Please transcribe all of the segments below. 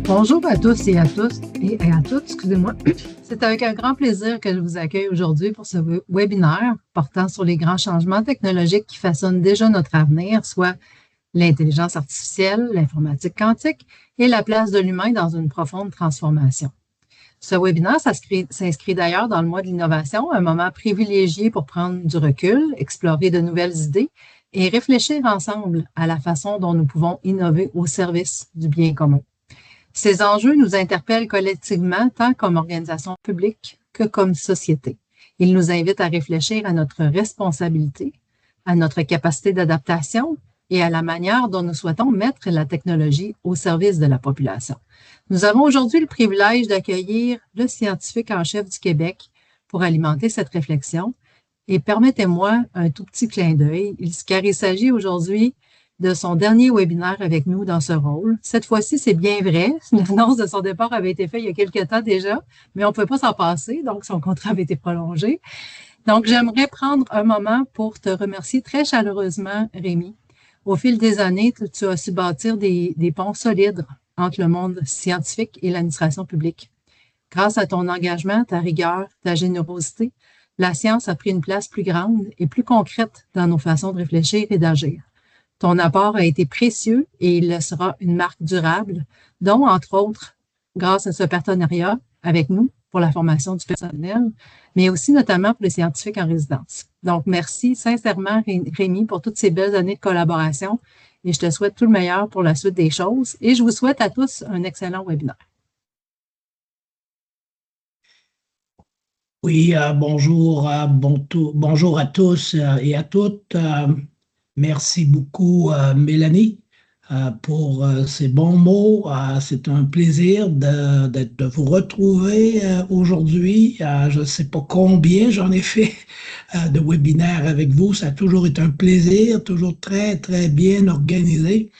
Bonjour à tous et à tous et à toutes, excusez-moi. C'est avec un grand plaisir que je vous accueille aujourd'hui pour ce webinaire portant sur les grands changements technologiques qui façonnent déjà notre avenir, soit l'intelligence artificielle, l'informatique quantique et la place de l'humain dans une profonde transformation. Ce webinaire s'inscrit d'ailleurs dans le mois de l'innovation, un moment privilégié pour prendre du recul, explorer de nouvelles idées et réfléchir ensemble à la façon dont nous pouvons innover au service du bien commun. Ces enjeux nous interpellent collectivement tant comme organisation publique que comme société. Ils nous invitent à réfléchir à notre responsabilité, à notre capacité d'adaptation et à la manière dont nous souhaitons mettre la technologie au service de la population. Nous avons aujourd'hui le privilège d'accueillir le scientifique en chef du Québec pour alimenter cette réflexion. Et permettez-moi un tout petit clin d'œil, car il s'agit aujourd'hui de son dernier webinaire avec nous dans ce rôle. Cette fois-ci, c'est bien vrai. L'annonce de son départ avait été faite il y a quelques temps déjà, mais on ne pouvait pas s'en passer, donc son contrat avait été prolongé. Donc, j'aimerais prendre un moment pour te remercier très chaleureusement, Rémi. Au fil des années, tu as su bâtir des ponts solides entre le monde scientifique et l'administration publique. Grâce à ton engagement, ta rigueur, ta générosité, la science a pris une place plus grande et plus concrète dans nos façons de réfléchir et d'agir. Ton apport a été précieux et il laissera une marque durable, dont, entre autres, grâce à ce partenariat avec nous pour la formation du personnel, mais aussi notamment pour les scientifiques en résidence. Donc, merci sincèrement, Rémi, pour toutes ces belles années de collaboration et je te souhaite tout le meilleur pour la suite des choses et je vous souhaite à tous un excellent webinaire. Oui, bonjour à tous et à toutes. Merci beaucoup, Mélanie, pour ces bons mots. C'est un plaisir de vous retrouver aujourd'hui. Je ne sais pas combien j'en ai fait de webinaires avec vous. Ça a toujours été un plaisir, toujours très, très bien organisé.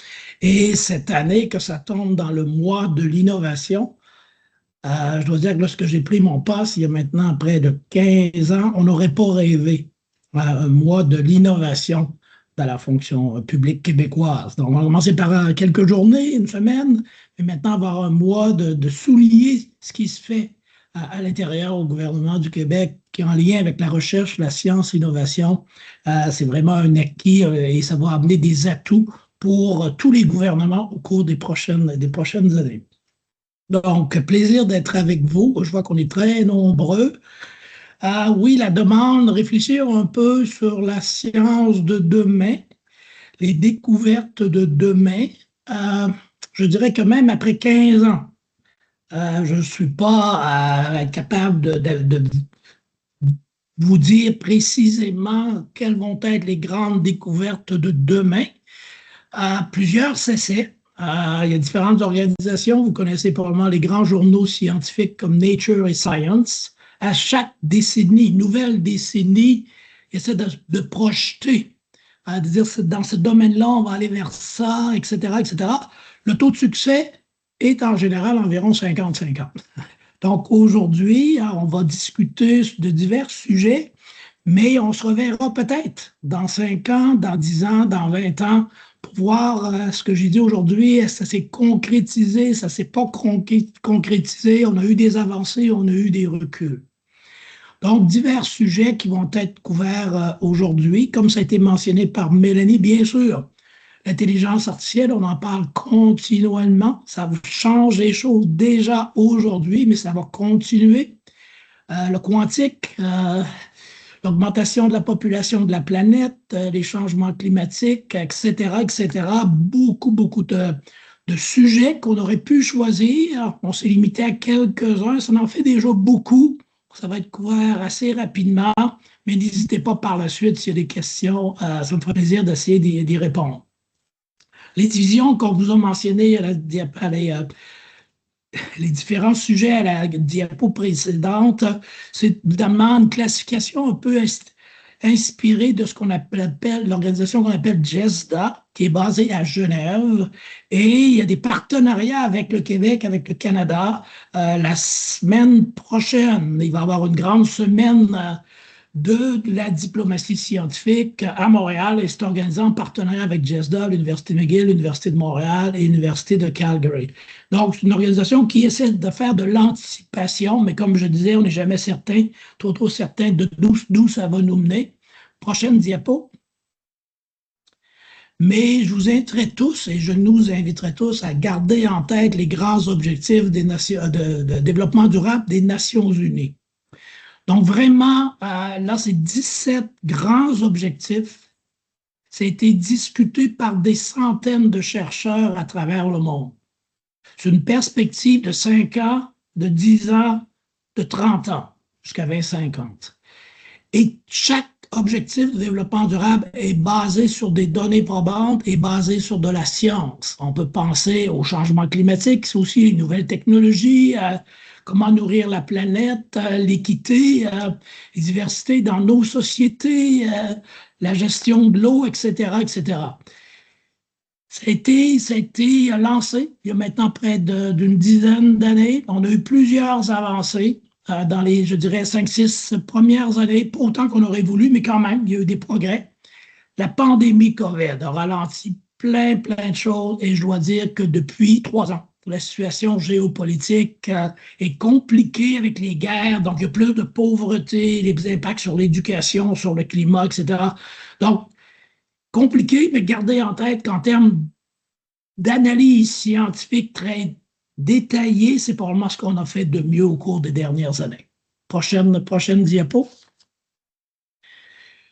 Et cette année, que ça tombe dans le mois de l'innovation, je dois dire que lorsque j'ai pris mon poste, il y a maintenant près de 15 ans, on n'aurait pas rêvé à un mois de l'innovation dans la fonction publique québécoise. Donc, on va commencer par quelques journées, une semaine, mais maintenant, on va avoir un mois de souligner ce qui se fait à l'intérieur au gouvernement du Québec, qui est en lien avec la recherche, la science, l'innovation. C'est vraiment un acquis et ça va amener des atouts pour tous les gouvernements au cours des prochaines années. Donc, plaisir d'être avec vous. Je vois qu'on est très nombreux. Oui, la demande, réfléchir un peu sur la science de demain, les découvertes de demain. Je dirais que même après 15 ans, je ne suis pas capable de vous dire précisément quelles vont être les grandes découvertes de demain. Plusieurs s'essaient. Il y a différentes organisations. Vous connaissez probablement les grands journaux scientifiques comme Nature et Science. À chaque décennie, nouvelle décennie, ils essaient de projeter, de dire dans ce domaine-là, on va aller vers ça, etc., etc. Le taux de succès est en général environ 50-50. Donc aujourd'hui, on va discuter de divers sujets, mais on se reverra peut-être dans 5 ans, dans 10 ans, dans 20 ans, pour voir ce que j'ai dit aujourd'hui, est-ce que ça s'est concrétisé, ça ne s'est pas concrétisé, on a eu des avancées, on a eu des reculs. Donc, divers sujets qui vont être couverts aujourd'hui, comme ça a été mentionné par Mélanie, bien sûr. L'intelligence artificielle, on en parle continuellement, ça change les choses déjà aujourd'hui, mais ça va continuer. Le quantique, l'augmentation de la population de la planète, les changements climatiques, etc., etc. Beaucoup de sujets qu'on aurait pu choisir. On s'est limité à quelques-uns. Ça en fait déjà beaucoup. Ça va être couvert assez rapidement, mais n'hésitez pas par la suite s'il y a des questions. Ça me fera plaisir d'essayer d'y répondre. Les divisions qu'on vous a mentionnées les différents sujets à la diapo précédente, c'est évidemment une classification un peu inspirée de ce qu'on appelle l'organisation qu'on appelle GESDA, qui est basée à Genève. Et il y a des partenariats avec le Québec, avec le Canada. La semaine prochaine, il va y avoir une grande semaine de la diplomatie scientifique à Montréal et c'est organisé en partenariat avec JESDA, l'Université McGill, l'Université de Montréal et l'Université de Calgary. Donc, c'est une organisation qui essaie de faire de l'anticipation, mais comme je disais, on n'est jamais certain, trop certain de d'où ça va nous mener. Prochaine diapo. Mais je vous inviterai tous et je nous inviterai tous à garder en tête les grands objectifs de développement durable des Nations unies. Donc vraiment, là, c'est 17 grands objectifs. Ça a été discuté par des centaines de chercheurs à travers le monde. C'est une perspective de 5 ans, de 10 ans, de 30 ans, jusqu'à 2050. Et chaque objectif de développement durable est basé sur des données probantes et basé sur de la science. On peut penser au changement climatique, c'est aussi les nouvelles technologies, comment nourrir la planète, l'équité, la diversité dans nos sociétés, la gestion de l'eau, etc., etc. Ça a été lancé il y a maintenant près d'une dizaine d'années. On a eu plusieurs avancées dans les, je dirais, 5-6 premières années, pas autant qu'on aurait voulu, mais quand même, il y a eu des progrès. La pandémie COVID a ralenti plein de choses et je dois dire que depuis 3 ans, la situation géopolitique est compliquée avec les guerres, donc il y a plus de pauvreté, les impacts sur l'éducation, sur le climat, etc. Donc, compliqué, mais gardez en tête qu'en termes d'analyse scientifique très détaillée, c'est probablement ce qu'on a fait de mieux au cours des dernières années. Prochaine diapo.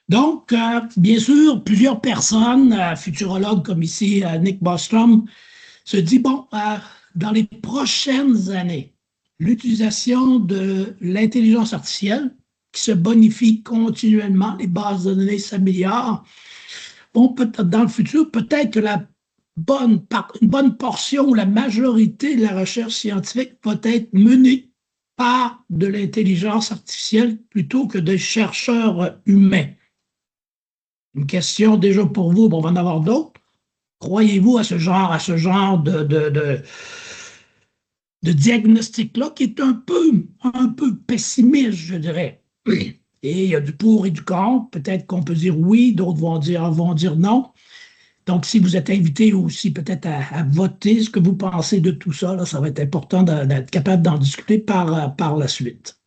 Donc, bien sûr, plusieurs personnes, futurologues comme ici Nick Bostrom, se disent, bon, dans les prochaines années, l'utilisation de l'intelligence artificielle qui se bonifie continuellement, les bases de données s'améliorent, bon, peut-être dans le futur, peut-être que une bonne portion ou la majorité de la recherche scientifique va être menée par de l'intelligence artificielle plutôt que des chercheurs humains. Une question déjà pour vous, bon, on va en avoir d'autres. Croyez-vous à ce genre de diagnostic-là qui est un peu pessimiste, je dirais. Et il y a du pour et du contre. Peut-être qu'on peut dire oui, d'autres vont dire non. Donc, si vous êtes invité aussi peut-être à voter ce que vous pensez de tout ça, là, ça va être important d'être capable d'en discuter par la suite.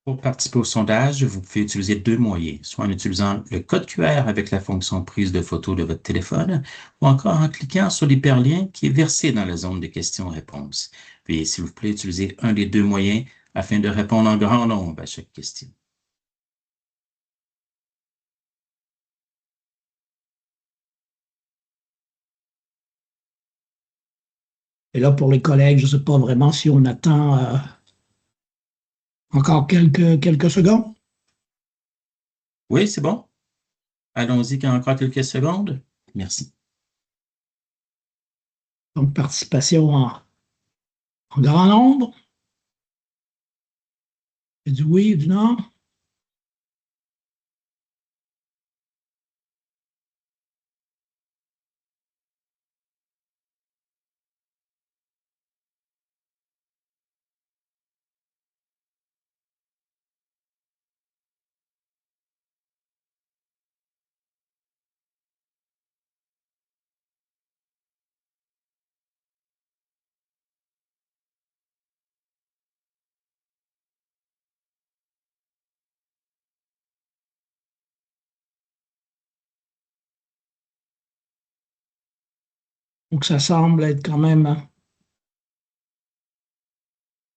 Pour participer au sondage, vous pouvez utiliser 2 moyens, soit en utilisant le code QR avec la fonction prise de photo de votre téléphone, ou encore en cliquant sur l'hyperlien qui est versé dans la zone de questions-réponses. Puis, s'il vous plaît, utilisez un des 2 moyens afin de répondre en grand nombre à chaque question. Et là, pour les collègues, je ne sais pas vraiment si on attend encore quelques secondes. Oui, c'est bon. Allons-y encore quelques secondes. Merci. Donc, participation en grand nombre. Il y a du oui, du non. Donc, ça semble être quand même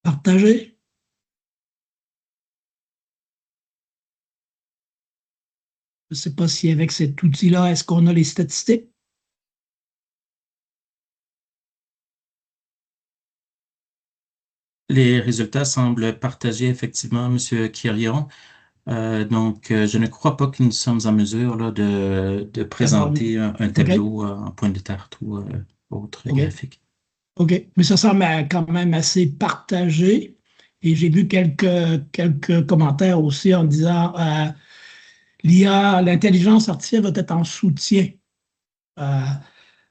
partagé. Je ne sais pas si avec cet outil-là, est-ce qu'on a les statistiques? Les résultats semblent partagés, effectivement, M. Quirion. Donc, je ne crois pas que nous sommes en mesure là, de présenter un tableau en point de tarte ou autre graphique. OK, mais ça semble quand même assez partagé. Et j'ai vu quelques commentaires aussi en disant l'intelligence artificielle va être en soutien à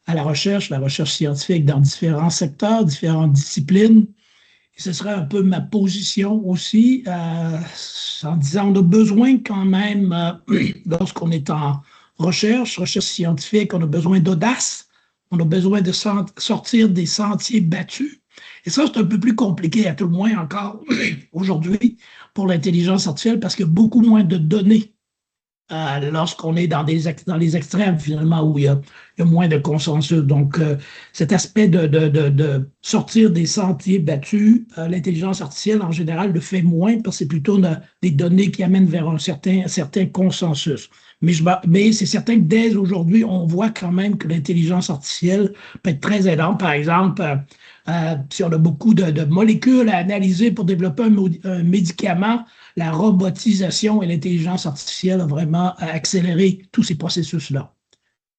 la recherche scientifique dans différents secteurs, différentes disciplines. Ce serait un peu ma position aussi, en disant on a besoin quand même, lorsqu'on est en recherche scientifique, on a besoin d'audace, on a besoin de sortir des sentiers battus. Et ça, c'est un peu plus compliqué, à tout le moins encore aujourd'hui, pour l'intelligence artificielle, parce qu'il y a beaucoup moins de données lorsqu'on est dans les extrêmes, finalement, où il y a moins de consensus. Donc, cet aspect de sortir des sentiers battus, l'intelligence artificielle, en général, le fait moins parce que c'est plutôt des données qui amènent vers un certain consensus. Mais c'est certain que dès aujourd'hui, on voit quand même que l'intelligence artificielle peut être très aidante. Par exemple, si on a beaucoup de molécules à analyser pour développer un médicament, la robotisation et l'intelligence artificielle ont vraiment accéléré tous ces processus-là,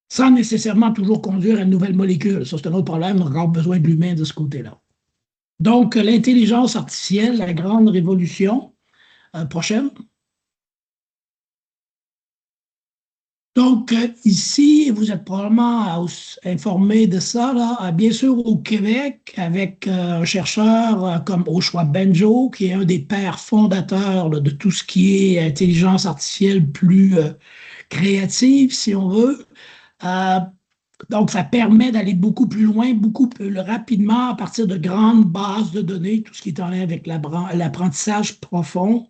sans nécessairement toujours conduire à une nouvelle molécule. Ça, c'est un autre problème. On a encore besoin de l'humain de ce côté-là. Donc, l'intelligence artificielle, la grande révolution prochaine. Donc, ici, vous êtes probablement informé de ça, là. Bien sûr, au Québec, avec un chercheur comme Ochoa Benjo, qui est un des pères fondateurs là, de tout ce qui est intelligence artificielle plus créative, si on veut. Donc, ça permet d'aller beaucoup plus loin, beaucoup plus rapidement à partir de grandes bases de données, tout ce qui est en lien avec l'apprentissage profond.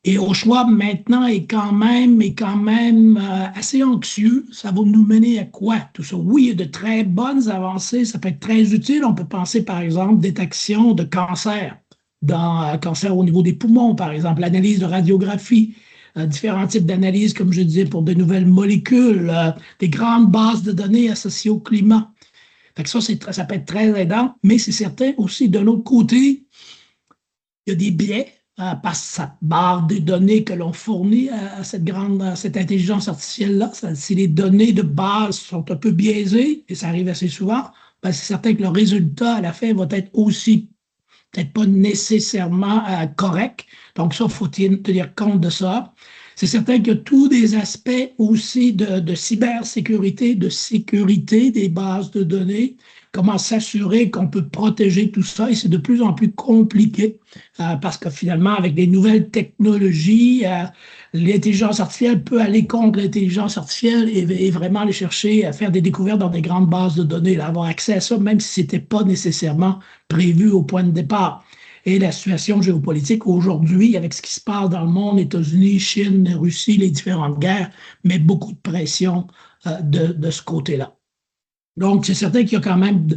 Et Ochoa, maintenant, est quand même assez anxieux. Ça va nous mener à quoi, tout ça? Oui, il y a de très bonnes avancées. Ça peut être très utile. On peut penser, par exemple, détection de cancer, cancer au niveau des poumons, par exemple, l'analyse de radiographie, différents types d'analyses, comme je disais, pour de nouvelles molécules, des grandes bases de données associées au climat. Fait que ça peut être très aidant, mais c'est certain aussi, de l'autre côté, il y a des biais parce que cette barre des données que l'on fournit à cette intelligence artificielle-là, si les données de base sont un peu biaisées, et ça arrive assez souvent, ben c'est certain que le résultat à la fin va être aussi peut-être pas nécessairement correct. Donc ça, il faut tenir compte de ça. C'est certain qu'il y a tous des aspects aussi de cybersécurité, de sécurité des bases de données, comment s'assurer qu'on peut protéger tout ça, et c'est de plus en plus compliqué parce que finalement, avec les nouvelles technologies, l'intelligence artificielle peut aller contre l'intelligence artificielle et vraiment aller chercher à faire des découvertes dans des grandes bases de données, là, avoir accès à ça, même si ce n'était pas nécessairement prévu au point de départ. Et la situation géopolitique aujourd'hui, avec ce qui se passe dans le monde, États-Unis, Chine, Russie, les différentes guerres, met beaucoup de pression de ce côté-là. Donc, c'est certain qu'il y a quand même,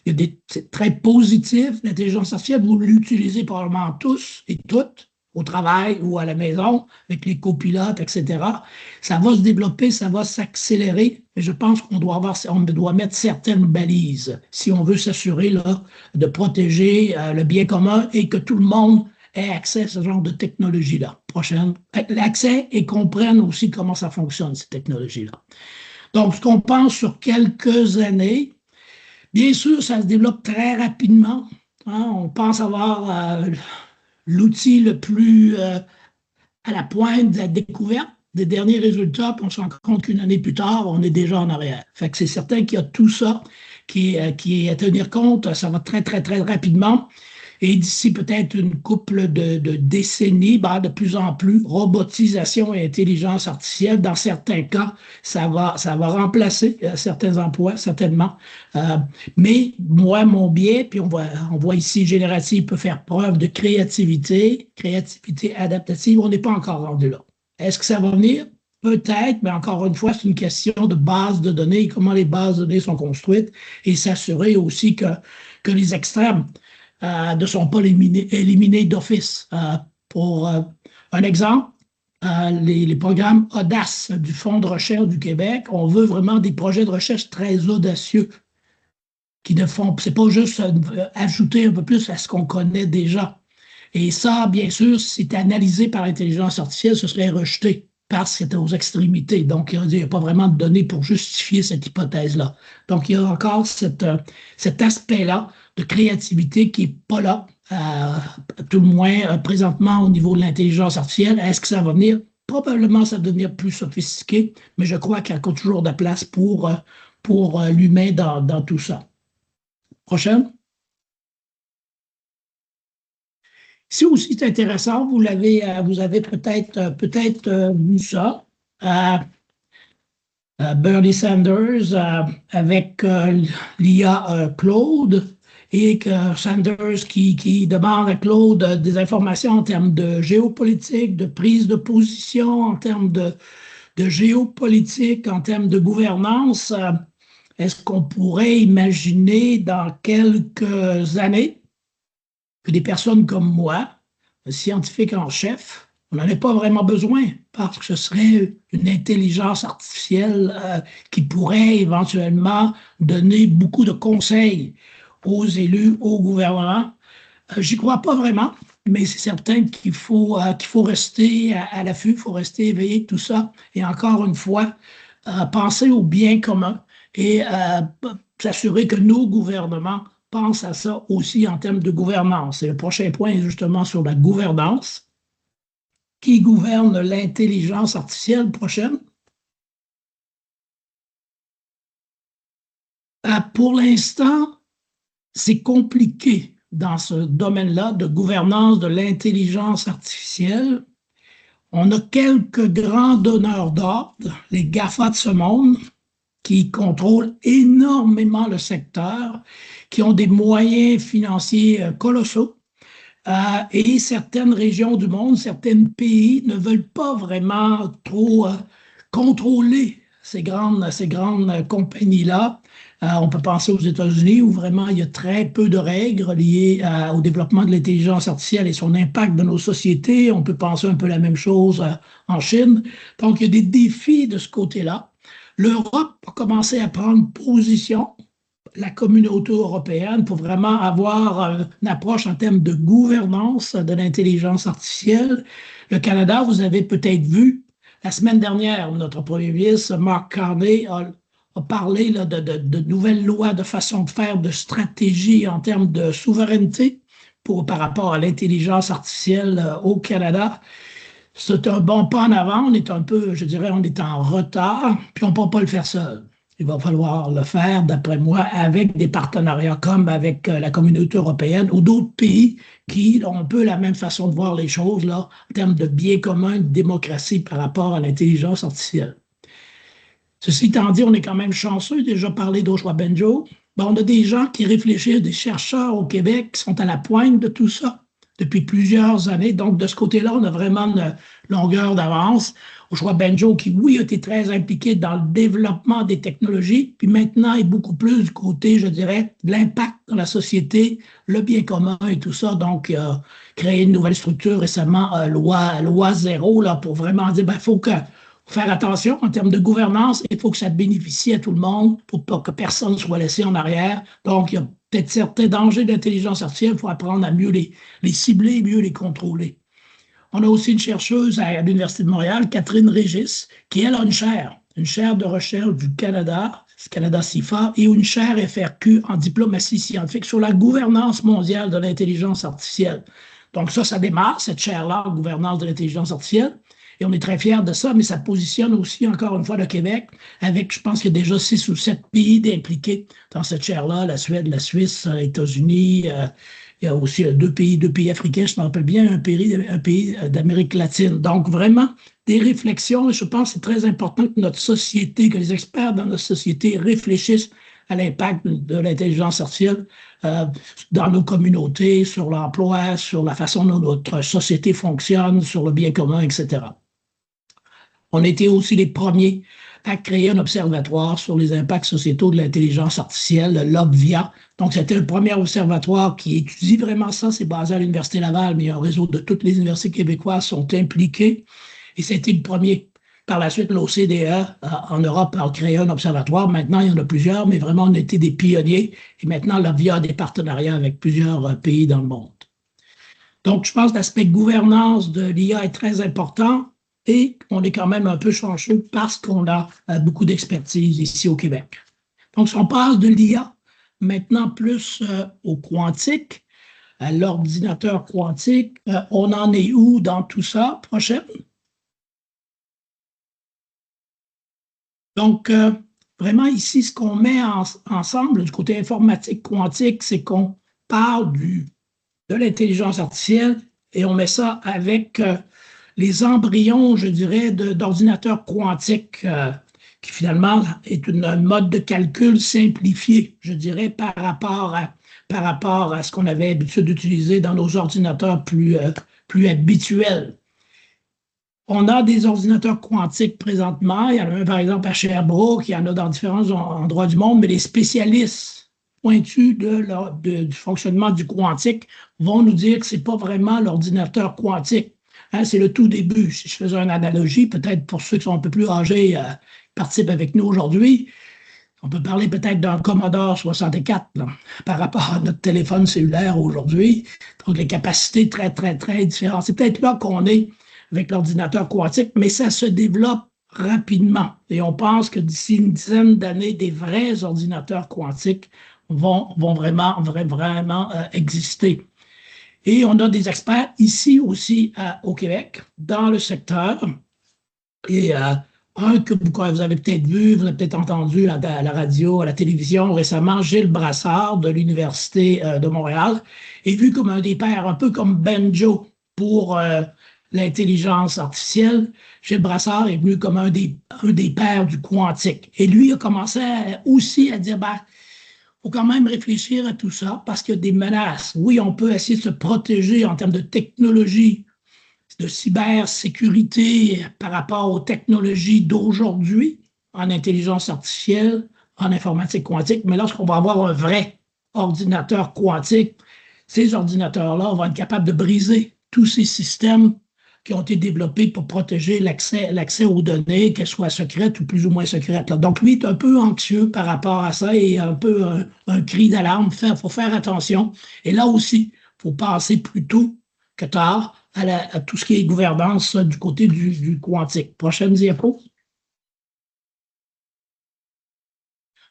c'est très positif, l'intelligence artificielle, vous l'utilisez probablement tous et toutes, au travail ou à la maison, avec les copilotes, etc. Ça va se développer, ça va s'accélérer, mais je pense on doit mettre certaines balises si on veut s'assurer là, de protéger le bien commun et que tout le monde ait accès à ce genre de technologie-là. Prochaine. L'accès et comprenne aussi comment ça fonctionne, ces technologies-là. Donc, ce qu'on pense sur quelques années, bien sûr, ça se développe très rapidement. Hein, on pense avoir l'outil le plus à la pointe de la découverte des derniers résultats, puis on se rend compte qu'une année plus tard, on est déjà en arrière. Fait que c'est certain qu'il y a tout ça qui est à tenir compte. Ça va très, très, très rapidement. Et d'ici peut-être une couple de décennies, ben, de plus en plus, robotisation et intelligence artificielle, dans certains cas, ça va remplacer certains emplois, certainement. Mais moi, mon biais, puis on voit ici, générative peut faire preuve de créativité adaptative, on n'est pas encore rendu là. Est-ce que ça va venir? Peut-être, mais encore une fois, c'est une question de base de données, comment les bases de données sont construites, et s'assurer aussi que les extrêmes ne sont pas éliminés d'office. Pour un exemple, les programmes Audace du Fonds de recherche du Québec, on veut vraiment des projets de recherche très audacieux qui ne font, c'est pas juste ajouter un peu plus à ce qu'on connaît déjà. Et ça, bien sûr, si c'était analysé par l'intelligence artificielle, ce serait rejeté parce que c'était aux extrémités. Donc, il n'y a pas vraiment de données pour justifier cette hypothèse-là. Donc, il y a encore cet aspect-là de créativité qui n'est pas là, tout le moins présentement au niveau de l'intelligence artificielle. Est-ce que ça va venir? Probablement, ça va devenir plus sophistiqué, mais je crois qu'il y a encore toujours de la place pour l'humain dans tout ça. Prochaine. C'est aussi intéressant, vous avez peut-être vu ça. Bernie Sanders avec l'IA Claude et Sanders qui demande à Claude des informations en termes de géopolitique, de prise de position, en termes de géopolitique, en termes de gouvernance. Est-ce qu'on pourrait imaginer dans quelques années que des personnes comme moi, un scientifique en chef, on n'en a pas vraiment besoin parce que ce serait une intelligence artificielle qui pourrait éventuellement donner beaucoup de conseils aux élus, au gouvernement. J'y crois pas vraiment, mais c'est certain qu'il faut rester à l'affût, il faut rester éveillé, tout ça. Et encore une fois, penser au bien commun et s'assurer que nos gouvernements pensent à ça aussi en termes de gouvernance. Et le prochain point est justement sur la gouvernance. Qui gouverne l'intelligence artificielle prochaine? Pour l'instant, c'est compliqué dans ce domaine-là de gouvernance de l'intelligence artificielle. On a quelques grands donneurs d'ordre, les GAFA de ce monde, qui contrôlent énormément le secteur, qui ont des moyens financiers colossaux. Et certaines régions du monde, certains pays ne veulent pas vraiment trop contrôler ces grandes compagnies-là. On peut penser aux États-Unis où vraiment il y a très peu de règles liées au développement de l'intelligence artificielle et son impact dans nos sociétés. On peut penser un peu la même chose en Chine. Donc, il y a des défis de ce côté-là. L'Europe a commencé à prendre position, la communauté européenne, pour vraiment avoir une approche en termes de gouvernance de l'intelligence artificielle. Le Canada, vous avez peut-être vu, la semaine dernière, notre premier ministre, Mark Carney, a parlé là, de nouvelles lois, de façon de faire, de stratégie en termes de souveraineté par rapport à l'intelligence artificielle au Canada. C'est un bon pas en avant. On est un peu, je dirais, on est en retard, puis on ne peut pas le faire seul. Il va falloir le faire, d'après moi, avec des partenariats comme avec la communauté européenne ou d'autres pays qui ont un peu la même façon de voir les choses là, en termes de bien commun, de démocratie par rapport à l'intelligence artificielle. Ceci étant dit, on est quand même chanceux. Déjà parlé d'Oshwa Benjo. Ben, on a des gens qui réfléchissent, des chercheurs au Québec qui sont à la pointe de tout ça depuis plusieurs années. Donc, de ce côté-là, on a vraiment une longueur d'avance. Oshwa Benjo, qui, oui, a été très impliqué dans le développement des technologies, puis maintenant est beaucoup plus du côté, je dirais, de l'impact dans la société, le bien commun et tout ça. Donc, il a créé une nouvelle structure récemment, loi 0, là, pour vraiment dire, ben, il faut faire attention en termes de gouvernance, il faut que ça bénéficie à tout le monde pour pas que personne ne soit laissé en arrière. Donc, il y a peut-être certains dangers d'intelligence artificielle, il faut apprendre à mieux les cibler, mieux les contrôler. On a aussi une chercheuse à l'Université de Montréal, Catherine Régis, qui, elle, a une chaire de recherche du Canada, Canada CIFAR, et une chaire FRQ en diplomatie scientifique sur la gouvernance mondiale de l'intelligence artificielle. Donc ça démarre, cette chaire-là, gouvernance de l'intelligence artificielle. Et on est très fiers de ça, mais ça positionne aussi, encore une fois, le Québec avec, je pense qu'il y a déjà 6 ou 7 pays impliqués dans cette chaire-là, la Suède, la Suisse, les États-Unis. Il y a aussi deux pays africains, je me rappelle bien, un pays d'Amérique latine. Donc, vraiment, des réflexions. Et je pense que c'est très important que notre société, que les experts dans notre société réfléchissent à l'impact de l'intelligence artificielle dans nos communautés, sur l'emploi, sur la façon dont notre société fonctionne, sur le bien commun, etc. On était aussi les premiers à créer un observatoire sur les impacts sociétaux de l'intelligence artificielle, l'OBVIA. Donc, c'était le premier observatoire qui étudie vraiment ça. C'est basé à l'Université Laval, mais il y a un réseau de toutes les universités québécoises sont impliquées. Et c'était le premier. Par la suite, l'OCDE en Europe a créé un observatoire. Maintenant, il y en a plusieurs, mais vraiment, on était des pionniers. Et maintenant, l'OBVIA a des partenariats avec plusieurs pays dans le monde. Donc, je pense que l'aspect gouvernance de l'IA est très important. Et on est quand même un peu chanceux parce qu'on a beaucoup d'expertise ici au Québec. Donc, si on passe de l'IA maintenant plus au quantique, à l'ordinateur quantique, on en est où dans tout ça prochaine? Donc, vraiment ici, ce qu'on met ensemble du côté informatique quantique, c'est qu'on parle de l'intelligence artificielle et on met ça avec les embryons, je dirais, d'ordinateurs quantiques, qui finalement est un mode de calcul simplifié, je dirais, par rapport à ce qu'on avait l'habitude d'utiliser dans nos ordinateurs plus habituels. On a des ordinateurs quantiques présentement. Il y en a un, par exemple, à Sherbrooke, il y en a dans différents endroits du monde, mais les spécialistes pointus du fonctionnement du quantique vont nous dire que ce n'est pas vraiment l'ordinateur quantique. Hein, c'est le tout début. Si je faisais une analogie, peut-être pour ceux qui sont un peu plus âgés, participent avec nous aujourd'hui, on peut parler peut-être d'un Commodore 64 là, par rapport à notre téléphone cellulaire aujourd'hui. Donc, les capacités très, très, très différentes. C'est peut-être là qu'on est avec l'ordinateur quantique, mais ça se développe rapidement. Et on pense que d'ici une dizaine d'années, des vrais ordinateurs quantiques vont vraiment exister. Et on a des experts ici aussi au Québec, dans le secteur. Et un que vous avez peut-être vu, vous avez peut-être entendu à la radio, à la télévision récemment, Gilles Brassard de l'Université de Montréal, est vu comme un des pères, un peu comme Benjo pour l'intelligence artificielle. Gilles Brassard est venu comme un des pères du quantique. Et lui a commencé aussi à dire, faut quand même réfléchir à tout ça parce qu'il y a des menaces. Oui, on peut essayer de se protéger en termes de technologie, de cybersécurité par rapport aux technologies d'aujourd'hui en intelligence artificielle, en informatique quantique, mais lorsqu'on va avoir un vrai ordinateur quantique, ces ordinateurs-là vont être capables de briser tous ces systèmes qui ont été développés pour protéger l'accès aux données, qu'elles soient secrètes ou plus ou moins secrètes. Là. Donc, lui est un peu anxieux par rapport à ça et un peu un cri d'alarme. Il faut faire attention. Et là aussi, il faut penser plus tôt que tard à tout ce qui est gouvernance du côté du quantique. Prochaine diapo.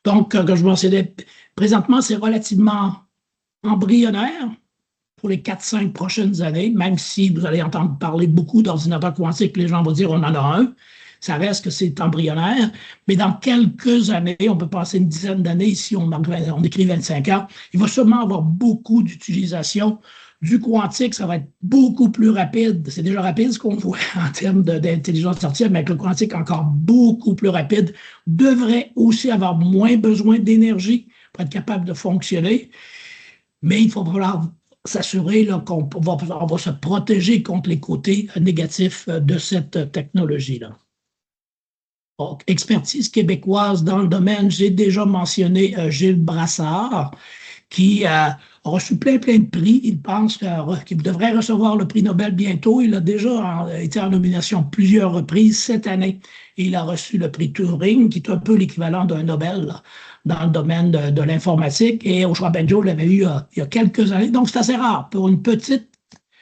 Donc, comme je mentionnais, présentement, c'est relativement embryonnaire pour les 4-5 prochaines années, même si vous allez entendre parler beaucoup d'ordinateurs quantiques, les gens vont dire on en a un. Ça reste que c'est embryonnaire, mais dans quelques années, on peut passer une dizaine d'années, si on écrit 25 ans, il va sûrement avoir beaucoup d'utilisation du quantique, ça va être beaucoup plus rapide. C'est déjà rapide ce qu'on voit en termes d'intelligence artificielle, mais avec le quantique encore beaucoup plus rapide, devrait aussi avoir moins besoin d'énergie pour être capable de fonctionner. Mais il faut falloir s'assurer qu'on va se protéger contre les côtés négatifs de cette technologie-là. Donc, expertise québécoise dans le domaine, j'ai déjà mentionné Gilles Brassard, qui a reçu plein de prix. Il pense qu'il devrait recevoir le prix Nobel bientôt. Il a déjà été en nomination plusieurs reprises cette année. Et il a reçu le prix Turing, qui est un peu l'équivalent d'un Nobel là, dans le domaine de l'informatique. Et Yoshua Bengio l'avait eu il y a quelques années. Donc, c'est assez rare pour une petite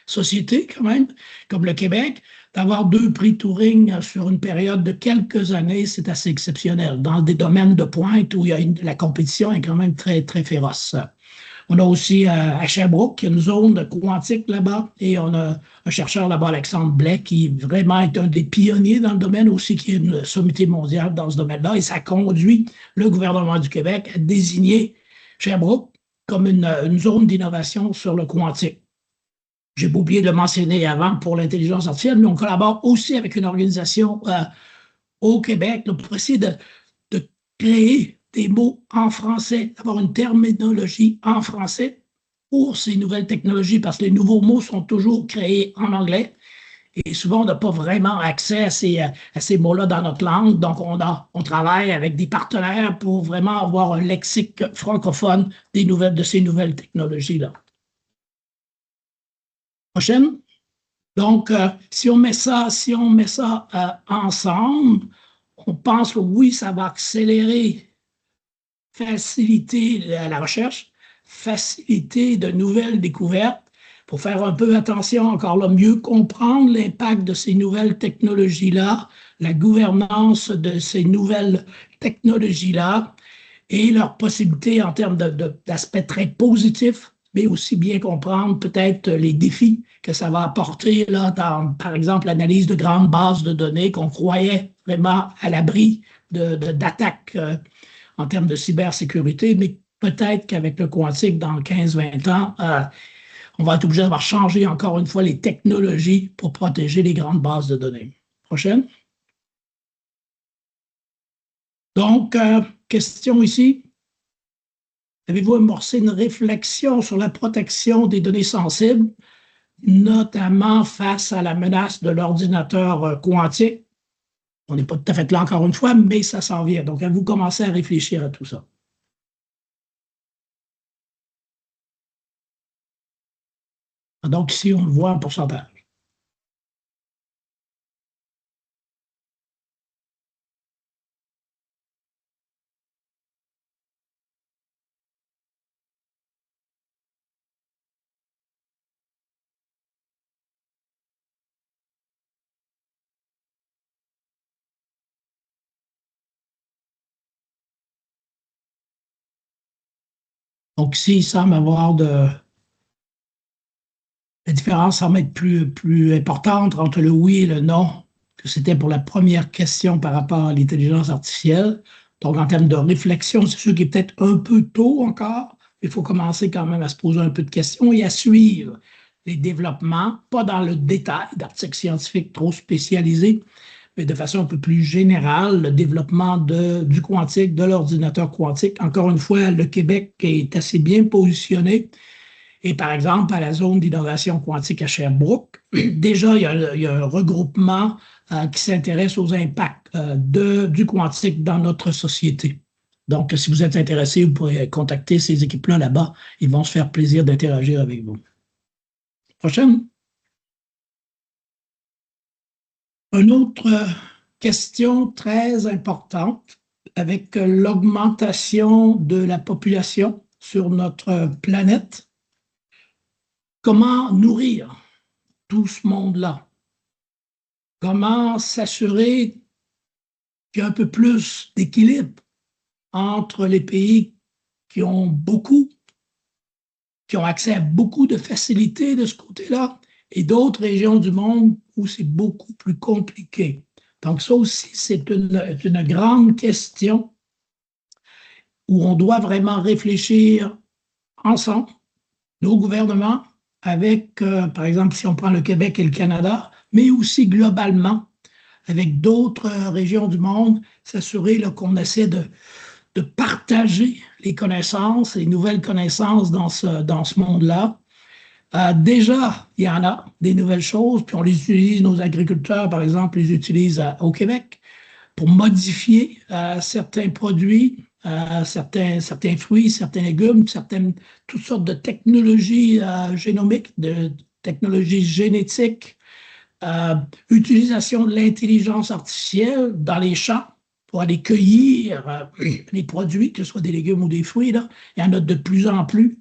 société, quand même, comme le Québec, d'avoir 2 prix Turing sur une période de quelques années. C'est assez exceptionnel. Dans des domaines de pointe où la compétition est quand même très, très féroce. On a aussi à Sherbrooke, une zone quantique là-bas, et on a un chercheur là-bas, Alexandre Blais, qui vraiment est un des pionniers dans le domaine aussi, qui est une sommité mondiale dans ce domaine-là, et ça conduit le gouvernement du Québec à désigner Sherbrooke comme une zone d'innovation sur le quantique. J'ai oublié de le mentionner avant pour l'intelligence artificielle, mais on collabore aussi avec une organisation au Québec là, pour essayer de créer des mots en français, d'avoir une terminologie en français pour ces nouvelles technologies, parce que les nouveaux mots sont toujours créés en anglais et souvent on n'a pas vraiment accès à ces mots-là dans notre langue. Donc on travaille avec des partenaires pour vraiment avoir un lexique francophone de ces nouvelles technologies-là. Prochaine. Donc, si on met ça ensemble, on pense que oui, ça va accélérer, faciliter la recherche, faciliter de nouvelles découvertes. Il faut faire un peu attention, encore là, mieux comprendre l'impact de ces nouvelles technologies-là, la gouvernance de ces nouvelles technologies-là et leurs possibilités en termes d'aspects très positifs, mais aussi bien comprendre peut-être les défis que ça va apporter là, dans, par exemple, l'analyse de grandes bases de données qu'on croyait vraiment à l'abri d'attaques en termes de cybersécurité, mais peut-être qu'avec le quantique, dans 15-20 ans, on va être obligé d'avoir changé encore une fois les technologies pour protéger les grandes bases de données. Prochaine. Donc, question ici. Avez-vous amorcé une réflexion sur la protection des données sensibles, notamment face à la menace de l'ordinateur quantique? On n'est pas tout à fait là encore une fois, mais ça s'en vient. Donc, vous commencez à réfléchir à tout ça. Donc, ici, on le voit en pourcentage. Donc, ici, il semble avoir la différence semble être plus importante entre le oui et le non, que c'était pour la première question par rapport à l'intelligence artificielle. Donc, en termes de réflexion, c'est sûr qu'il est peut-être un peu tôt encore. Il faut commencer quand même à se poser un peu de questions et à suivre les développements, pas dans le détail d'articles scientifiques trop spécialisés, mais de façon un peu plus générale, le développement du quantique, de l'ordinateur quantique. Encore une fois, le Québec est assez bien positionné. Et par exemple, à la zone d'innovation quantique à Sherbrooke, déjà, il y a un regroupement qui s'intéresse aux impacts du quantique dans notre société. Donc, si vous êtes intéressé, vous pourrez contacter ces équipes-là là-bas. Ils vont se faire plaisir d'interagir avec vous. Prochaine. Une autre question très importante avec l'augmentation de la population sur notre planète. Comment nourrir tout ce monde-là? Comment s'assurer qu'il y a un peu plus d'équilibre entre les pays qui ont accès à beaucoup de facilités de ce côté-là, et d'autres régions du monde où c'est beaucoup plus compliqué. Donc ça aussi, c'est une grande question où on doit vraiment réfléchir ensemble, nos gouvernements, avec, par exemple, si on prend le Québec et le Canada, mais aussi globalement, avec d'autres régions du monde, s'assurer qu'on essaie de partager les connaissances, les nouvelles connaissances dans ce monde-là. Déjà, il y en a des nouvelles choses, puis on les utilise, nos agriculteurs, par exemple, les utilisent au Québec pour modifier certains produits, certains fruits, certains légumes, toutes sortes de technologies génomiques, de technologies génétiques, utilisation de l'intelligence artificielle dans les champs pour aller cueillir les produits, que ce soit des légumes ou des fruits. Là. Il y en a de plus en plus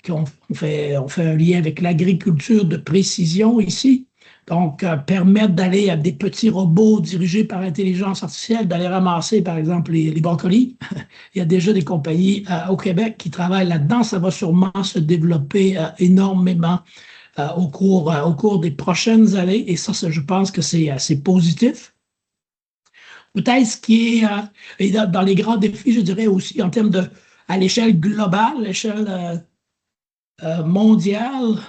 on fait un lien avec l'agriculture de précision ici. Donc, permettre d'aller à des petits robots dirigés par intelligence artificielle, d'aller ramasser, par exemple, les brocolis. Il y a déjà des compagnies au Québec qui travaillent là-dedans. Ça va sûrement se développer énormément au cours des prochaines années. Et ça, je pense que c'est assez positif. Peut-être ce qui est dans les grands défis, je dirais aussi en termes à l'échelle globale, l'échelle mondiale,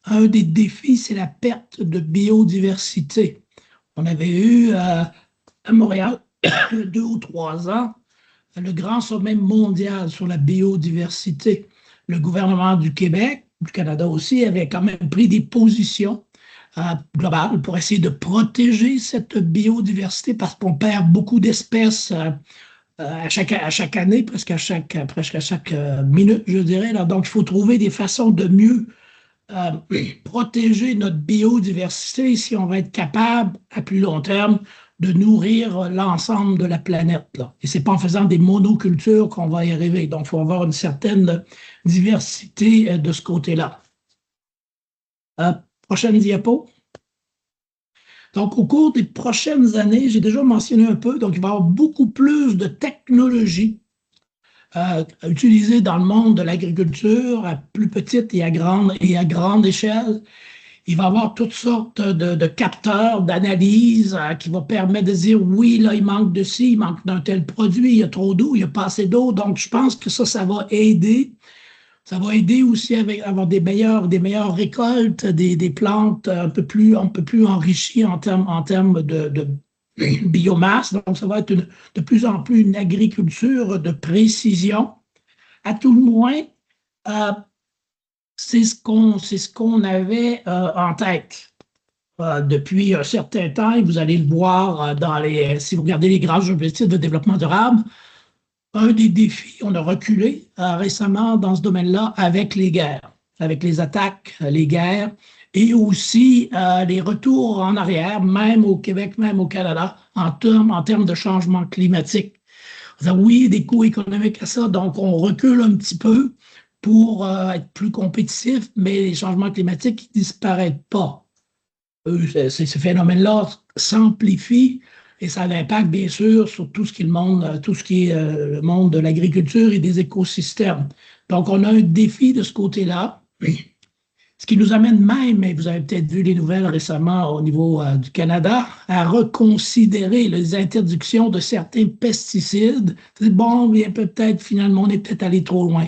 un des défis, c'est la perte de biodiversité. On avait eu à Montréal, 2 ou 3 ans, le grand sommet mondial sur la biodiversité. Le gouvernement du Québec, du Canada aussi, avait quand même pris des positions globales pour essayer de protéger cette biodiversité parce qu'on perd beaucoup d'espèces à chaque année, presque à chaque minute, je dirais. Là. Donc, il faut trouver des façons de mieux protéger notre biodiversité si on va être capable, à plus long terme, de nourrir l'ensemble de la planète. Là. Et ce n'est pas en faisant des monocultures qu'on va y arriver. Donc, il faut avoir une certaine diversité de ce côté-là. Prochaine diapo. Donc, au cours des prochaines années, j'ai déjà mentionné un peu, donc il va y avoir beaucoup plus de technologies utilisées dans le monde de l'agriculture à plus petite et à grande échelle. Il va y avoir toutes sortes de capteurs, d'analyses qui vont permettre de dire oui, là, il manque de ci, il manque d'un tel produit, il y a trop d'eau, il n'y a pas assez d'eau. Donc, je pense que ça va aider Ça va aider aussi à avoir des meilleures récoltes, des plantes un peu plus enrichies en termes de biomasse. Donc, ça va être de plus en plus une agriculture de précision. À tout le moins, c'est ce qu'on avait en tête depuis un certain temps. Et vous allez le voir si vous regardez les grands objectifs de développement durable. Un des défis, on a reculé récemment dans ce domaine-là avec les guerres, avec les attaques, les guerres, et aussi les retours en arrière, même au Québec, même au Canada, en termes de changement climatique. Oui, des coûts économiques à ça, donc on recule un petit peu pour être plus compétitif, mais les changements climatiques ne disparaissent pas. Ce phénomène-là s'amplifie et ça a un impact, bien sûr, sur tout ce qui est le monde de l'agriculture et des écosystèmes. Donc, on a un défi de ce côté-là, ce qui nous amène même, et vous avez peut-être vu les nouvelles récemment au niveau du Canada, à reconsidérer les interdictions de certains pesticides. Bon, bien peut-être, finalement, on est peut-être allé trop loin.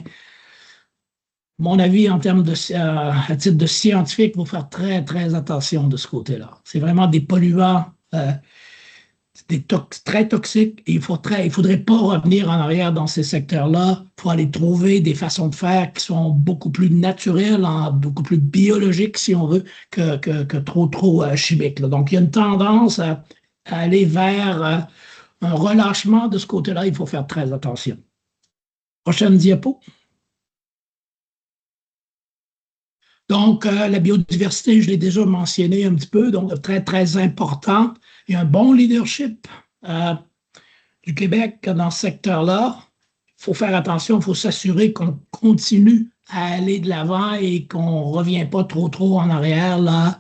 Mon avis, à titre de scientifique, il faut faire très, très attention de ce côté-là. C'est vraiment des polluants très toxiques et il ne faudrait pas revenir en arrière dans ces secteurs-là. Il faut aller trouver des façons de faire qui sont beaucoup plus naturelles, beaucoup plus biologiques, si on veut, que trop chimiques. Donc, il y a une tendance à aller vers un relâchement de ce côté-là. Il faut faire très attention. Prochaine diapo. Donc, la biodiversité, je l'ai déjà mentionné un petit peu, donc très, très important. Il y a un bon leadership du Québec dans ce secteur-là. Il faut faire attention, il faut s'assurer qu'on continue à aller de l'avant et qu'on ne revient pas trop en arrière là,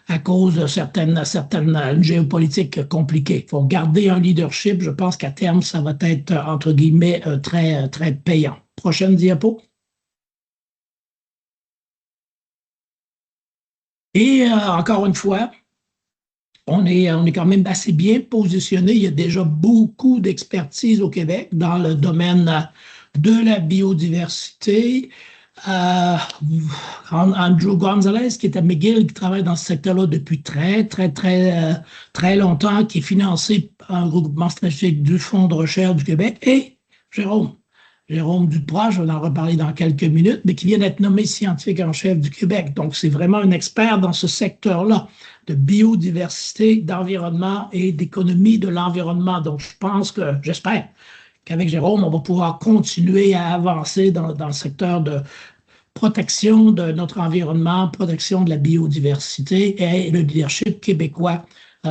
à cause de certaines géopolitiques compliquées. Il faut garder un leadership. Je pense qu'à terme, ça va être, entre guillemets, très, très payant. Prochaine diapo. Et encore une fois, on est quand même assez bien positionné. Il y a déjà beaucoup d'expertise au Québec dans le domaine de la biodiversité. Andrew Gonzalez, qui est à McGill, qui travaille dans ce secteur-là depuis très longtemps, qui est financé par un regroupement stratégique du Fonds de recherche du Québec, et Jérôme Duprat, je vais en reparler dans quelques minutes, mais qui vient d'être nommé scientifique en chef du Québec. Donc, c'est vraiment un expert dans ce secteur-là de biodiversité, d'environnement et d'économie de l'environnement. Donc, j'espère qu'avec Jérôme, on va pouvoir continuer à avancer dans le secteur de protection de notre environnement, protection de la biodiversité et le leadership québécois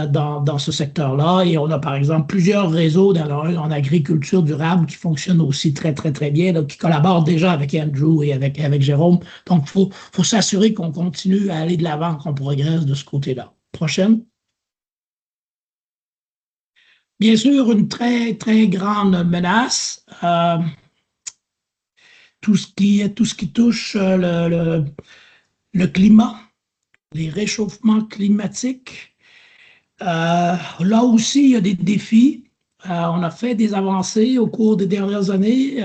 dans ce secteur-là. Et on a, par exemple, plusieurs réseaux en agriculture durable qui fonctionnent aussi très bien, là, qui collaborent déjà avec Andrew et avec Jérôme. Donc, il faut s'assurer qu'on continue à aller de l'avant, qu'on progresse de ce côté-là. Prochaine. Bien sûr, une très grande menace. Tout ce qui touche le climat, les réchauffements climatiques. Là aussi, il y a des défis. On a fait des avancées au cours des dernières années.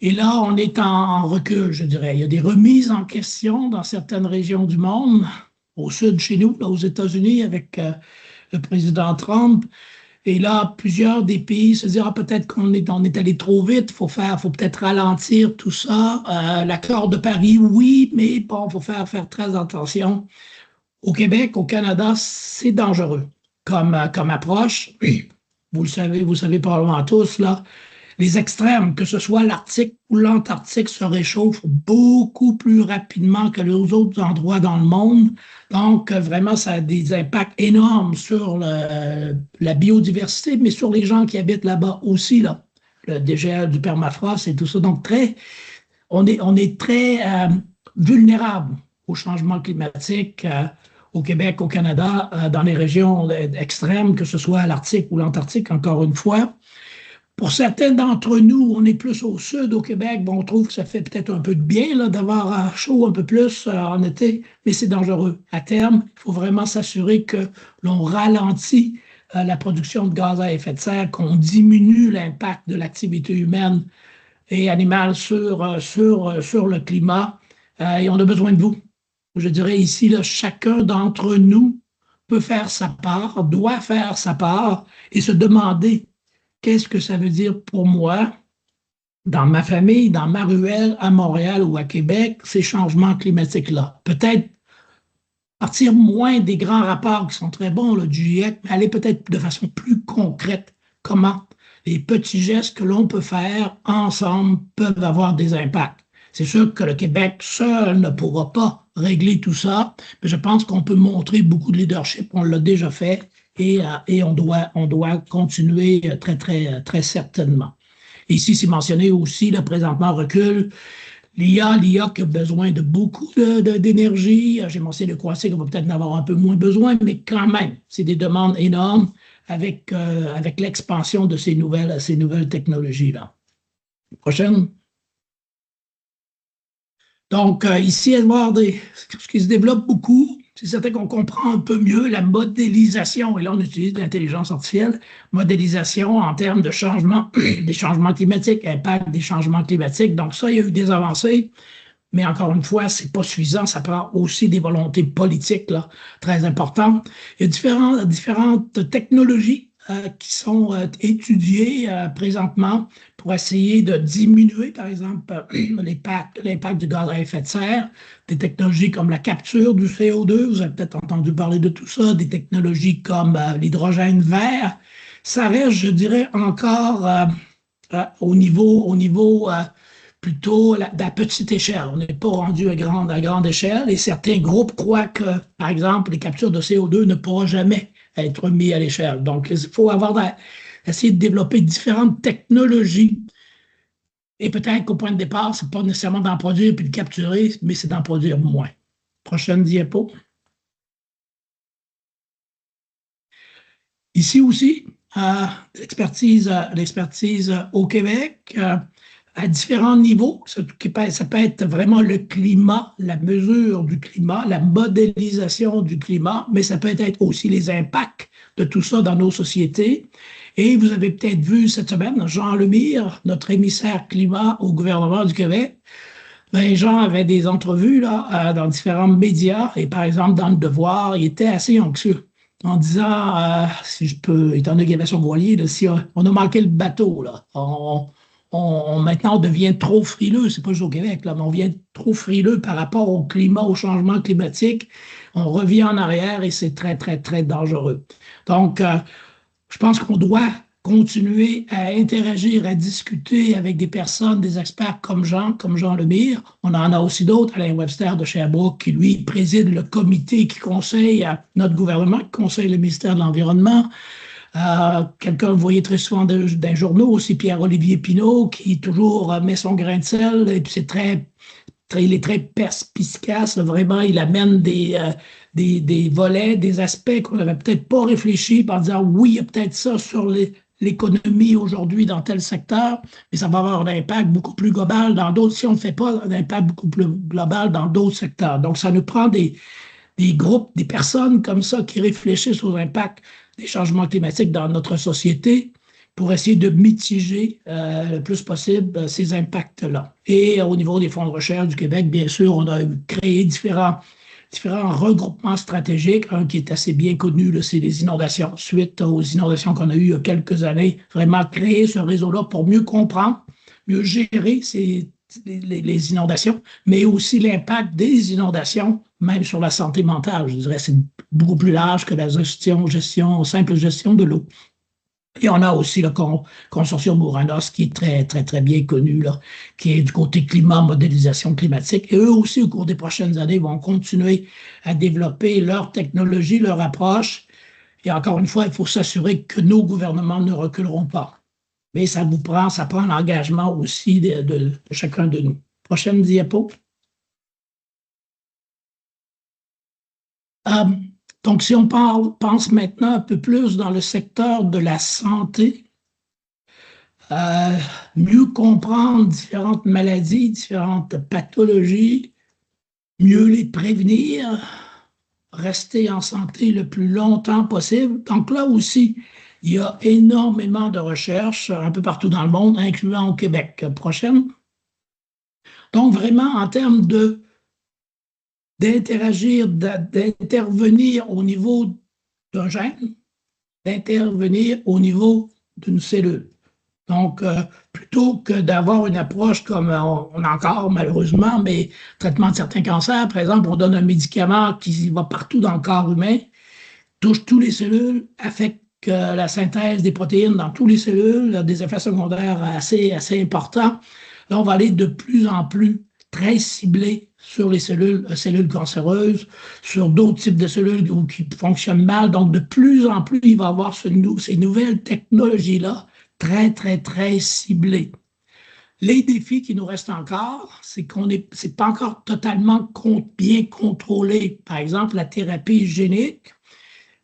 Et là, on est en recul, je dirais. Il y a des remises en question dans certaines régions du monde, au sud chez nous, là, aux États-Unis, avec le président Trump. Et là, plusieurs des pays se disent peut-être qu'on est allé trop vite, faut peut-être ralentir tout ça. L'accord de Paris, oui, mais bon, il faut faire très attention. Au Québec, au Canada, c'est dangereux comme approche. Vous le savez probablement tous, là. Les extrêmes, que ce soit l'Arctique ou l'Antarctique, se réchauffent beaucoup plus rapidement que les autres endroits dans le monde. Donc, vraiment, ça a des impacts énormes sur la biodiversité, mais sur les gens qui habitent là-bas aussi, là. Le dégel du permafrost et tout ça. Donc, on est très vulnérable au changement climatique au Québec, au Canada, dans les régions extrêmes, que ce soit l'Arctique ou l'Antarctique, encore une fois. Pour certains d'entre nous, on est plus au sud, au Québec. Bon, on trouve que ça fait peut-être un peu de bien là, d'avoir chaud un peu plus en été, mais c'est dangereux. À terme, il faut vraiment s'assurer que l'on ralentit la production de gaz à effet de serre, qu'on diminue l'impact de l'activité humaine et animal sur le climat. Et on a besoin de vous. Je dirais ici, là, chacun d'entre nous peut faire sa part, doit faire sa part et se demander qu'est-ce que ça veut dire pour moi, dans ma famille, dans ma ruelle, à Montréal ou à Québec, ces changements climatiques-là. Peut-être partir moins des grands rapports qui sont très bons là, du GIEC, mais aller peut-être de façon plus concrète. Comment les petits gestes que l'on peut faire ensemble peuvent avoir des impacts. C'est sûr que le Québec seul ne pourra pas régler tout ça, mais je pense qu'on peut montrer beaucoup de leadership. On l'a déjà fait et on doit continuer très, très, très certainement. Et ici, c'est mentionné aussi, là, présentement, recul. L'IA qui a besoin de beaucoup d'énergie. J'ai mentionné le croissant qu'on va peut-être en avoir un peu moins besoin, mais quand même, c'est des demandes énormes avec l'expansion de ces nouvelles technologies-là. Prochaine. Donc, ici, Edouard, ce qui se développe beaucoup, c'est certain qu'on comprend un peu mieux la modélisation, et là, on utilise l'intelligence artificielle, modélisation en termes de changement, des changements climatiques, impact des changements climatiques. Donc, ça, il y a eu des avancées, mais encore une fois, c'est pas suffisant. Ça prend aussi des volontés politiques là, très importantes. Il y a différentes technologies qui sont étudiées présentement pour essayer de diminuer, par exemple, l'impact du gaz à effet de serre, des technologies comme la capture du CO2, vous avez peut-être entendu parler de tout ça, des technologies comme l'hydrogène vert. Ça reste, je dirais, encore au niveau plutôt à la petite échelle. On n'est pas rendu à grande échelle et certains groupes croient que, par exemple, les captures de CO2 ne pourront jamais être mis à l'échelle. Donc, il faut essayer de développer différentes technologies et peut-être qu'au point de départ, ce n'est pas nécessairement d'en produire puis de capturer, mais c'est d'en produire moins. Prochaine diapo. Ici aussi, l'expertise au Québec, à différents niveaux. Ça peut être vraiment le climat, la mesure du climat, la modélisation du climat, mais ça peut être aussi les impacts de tout ça dans nos sociétés. Et vous avez peut-être vu cette semaine, Jean Lemire, notre émissaire climat au gouvernement du Québec, ben, Jean avait des entrevues là, dans différents médias et par exemple dans Le Devoir, il était assez anxieux en disant, si je peux, étant donné qu'il y avait son voilier, là, si on a manqué le bateau, là, maintenant, on devient trop frileux, c'est pas juste au Québec, là, mais on devient trop frileux par rapport au climat, au changement climatique. On revient en arrière et c'est très, très, très dangereux. Donc, je pense qu'on doit continuer à interagir, à discuter avec des personnes, des experts comme Jean Lemire. On en a aussi d'autres, Alain Webster de Sherbrooke, qui lui préside le comité qui conseille à notre gouvernement, qui conseille le ministère de l'Environnement. Quelqu'un, vous voyez très souvent dans les journaux aussi, Pierre-Olivier Pinault, qui toujours met son grain de sel, et puis il est très perspicace, vraiment, il amène des volets, des aspects qu'on n'avait peut-être pas réfléchi par disant oui, il y a peut-être ça sur l'économie aujourd'hui dans tel secteur, mais ça va avoir un impact beaucoup plus global dans d'autres, si on ne fait pas un impact beaucoup plus global dans d'autres secteurs. Donc, ça nous prend des groupes, des personnes comme ça qui réfléchissent aux impacts des changements climatiques dans notre société pour essayer de mitiger le plus possible ces impacts-là. Et au niveau des fonds de recherche du Québec, bien sûr, on a créé différents regroupements stratégiques. Un qui est assez bien connu, c'est les inondations. Suite aux inondations qu'on a eues il y a quelques années, vraiment créer ce réseau-là pour mieux comprendre, mieux gérer les inondations, mais aussi l'impact des inondations, même sur la santé mentale. Je dirais que c'est beaucoup plus large que la simple gestion de l'eau. Et on a aussi le consortium Ouranos qui est très, très, très bien connu, là, qui est du côté climat, modélisation climatique. Et eux aussi, au cours des prochaines années, vont continuer à développer leur technologie, leur approche. Et encore une fois, il faut s'assurer que nos gouvernements ne reculeront pas. Mais ça prend l'engagement aussi de chacun de nous. Prochaine diapo. Donc, si on pense maintenant un peu plus dans le secteur de la santé, mieux comprendre différentes maladies, différentes pathologies, mieux les prévenir, rester en santé le plus longtemps possible. Donc là aussi, Il y a énormément de recherches un peu partout dans le monde, incluant au Québec. Prochaine. Donc, vraiment, en termes d'interagir, d'intervenir au niveau d'un gène, d'intervenir au niveau d'une cellule. Donc, plutôt que d'avoir une approche comme on a encore malheureusement, mais traitement de certains cancers, par exemple, on donne un médicament qui va partout dans le corps humain, touche toutes les cellules, affecte la synthèse des protéines dans toutes les cellules, a des effets secondaires assez importants. Là, on va aller de plus en plus très ciblé sur les cellules cancéreuses, sur d'autres types de cellules qui fonctionnent mal. Donc, de plus en plus, il va y avoir ces nouvelles technologies-là très, très, très ciblées. Les défis qui nous restent encore, c'est c'est pas encore totalement bien contrôlé. Par exemple, la thérapie génique,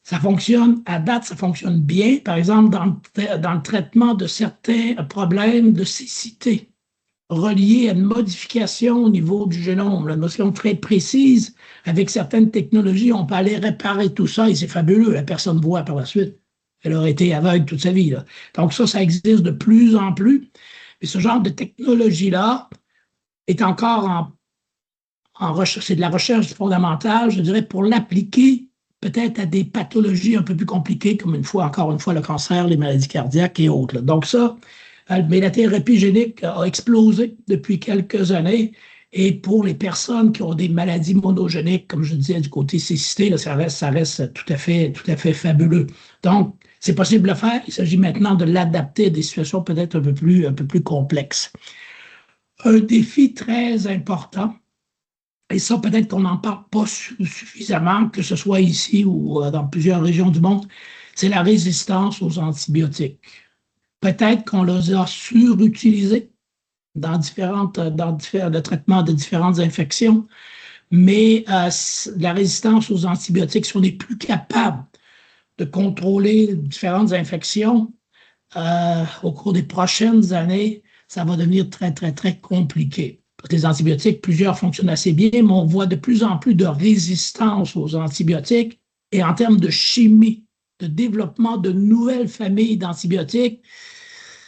ça fonctionne, à date, ça fonctionne bien, par exemple, dans le traitement de certains problèmes de cécité reliés à une modification au niveau du génome, la notion très précise. Avec certaines technologies, on peut aller réparer tout ça et c'est fabuleux. La personne voit par la suite. Elle aurait été aveugle toute sa vie. Là. Donc ça existe de plus en plus. Mais ce genre de technologie-là est encore en recherche. C'est de la recherche fondamentale, je dirais, pour l'appliquer peut-être à des pathologies un peu plus compliquées, comme encore une fois, le cancer, les maladies cardiaques et autres. Là. Donc ça, mais la thérapie génique a explosé depuis quelques années. Et pour les personnes qui ont des maladies monogéniques, comme je disais, du côté cécité, là, ça reste tout à fait fabuleux. Donc, c'est possible de le faire. Il s'agit maintenant de l'adapter à des situations peut-être un peu plus complexes. Un défi très important, et ça, peut-être qu'on n'en parle pas suffisamment, que ce soit ici ou dans plusieurs régions du monde, c'est la résistance aux antibiotiques. Peut-être qu'on les a surutilisés dans le traitement de différentes infections, mais la résistance aux antibiotiques, si on n'est plus capable de contrôler différentes infections au cours des prochaines années, ça va devenir très, très, très compliqué. Parce que les antibiotiques, plusieurs fonctionnent assez bien, mais on voit de plus en plus de résistance aux antibiotiques. Et en termes de chimie, de développement de nouvelles familles d'antibiotiques,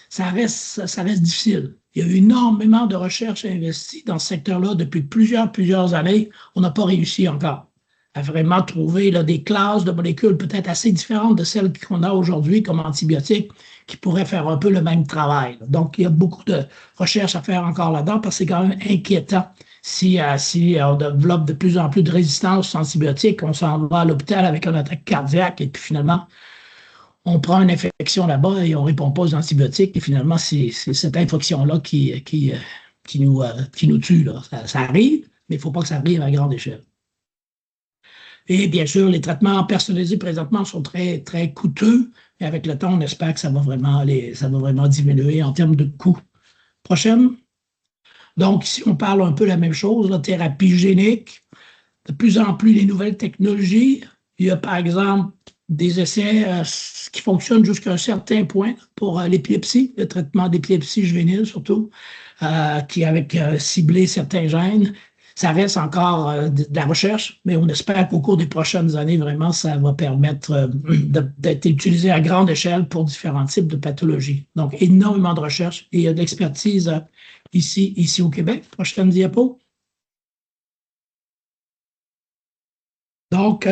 ça reste difficile. Il y a eu énormément de recherches investies dans ce secteur-là depuis plusieurs années. On n'a pas réussi encore à vraiment trouver là, des classes de molécules peut-être assez différentes de celles qu'on a aujourd'hui comme antibiotiques qui pourraient faire un peu le même travail. Donc, il y a beaucoup de recherches à faire encore là-dedans parce que c'est quand même inquiétant si on développe de plus en plus de résistance aux antibiotiques, on s'en va à l'hôpital avec une attaque cardiaque et puis finalement, on prend une infection là-bas et on ne répond pas aux antibiotiques et finalement, c'est cette infection-là qui nous tue. Là. Ça arrive, mais il ne faut pas que ça arrive à grande échelle. Et bien sûr, les traitements personnalisés présentement sont très, très coûteux. Et avec le temps, on espère que ça va vraiment diminuer en termes de coûts. Prochaine. Donc, ici, on parle un peu la même chose, la thérapie génique. De plus en plus, les nouvelles technologies. Il y a, par exemple, des essais qui fonctionnent jusqu'à un certain point pour l'épilepsie, le traitement d'épilepsie juvénile surtout, qui avec ciblé certains gènes. Ça reste encore de la recherche, mais on espère qu'au cours des prochaines années, vraiment, ça va permettre d'être utilisé à grande échelle pour différents types de pathologies. Donc, énormément de recherche et il y a de l'expertise ici au Québec. Prochaine diapo. Donc,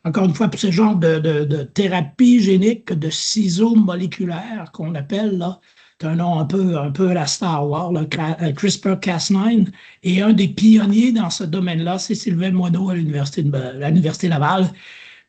encore une fois, pour ce genre de thérapie génique, de ciseaux moléculaires qu'on appelle, là, c'est un nom un peu à la Star Wars, là, CRISPR-Cas9. Et un des pionniers dans ce domaine-là, c'est Sylvain Moineau à l'Université Laval.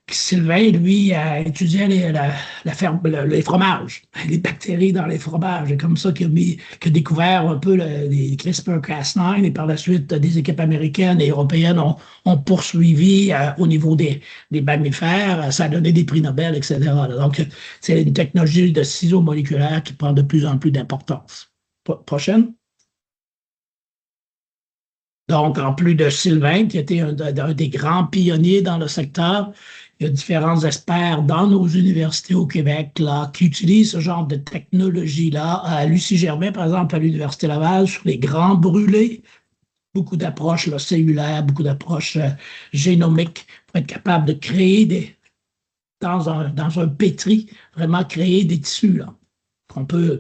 Sylvain, lui, a étudié les fromages, les bactéries dans les fromages. C'est comme ça qu'il a découvert un peu les CRISPR-Cas9 et par la suite, des équipes américaines et européennes ont poursuivi au niveau des mammifères. Ça a donné des prix Nobel, etc. Donc, c'est une technologie de ciseaux moléculaires qui prend de plus en plus d'importance. Prochaine. Donc, en plus de Sylvain, qui était un des grands pionniers dans le secteur, il y a différents experts dans nos universités au Québec là, qui utilisent ce genre de technologie-là. À Lucie Germain, par exemple, à l'Université Laval, sur les grands brûlés, beaucoup d'approches cellulaires, beaucoup d'approches génomiques pour être capable de créer dans un pétri, vraiment créer des tissus là,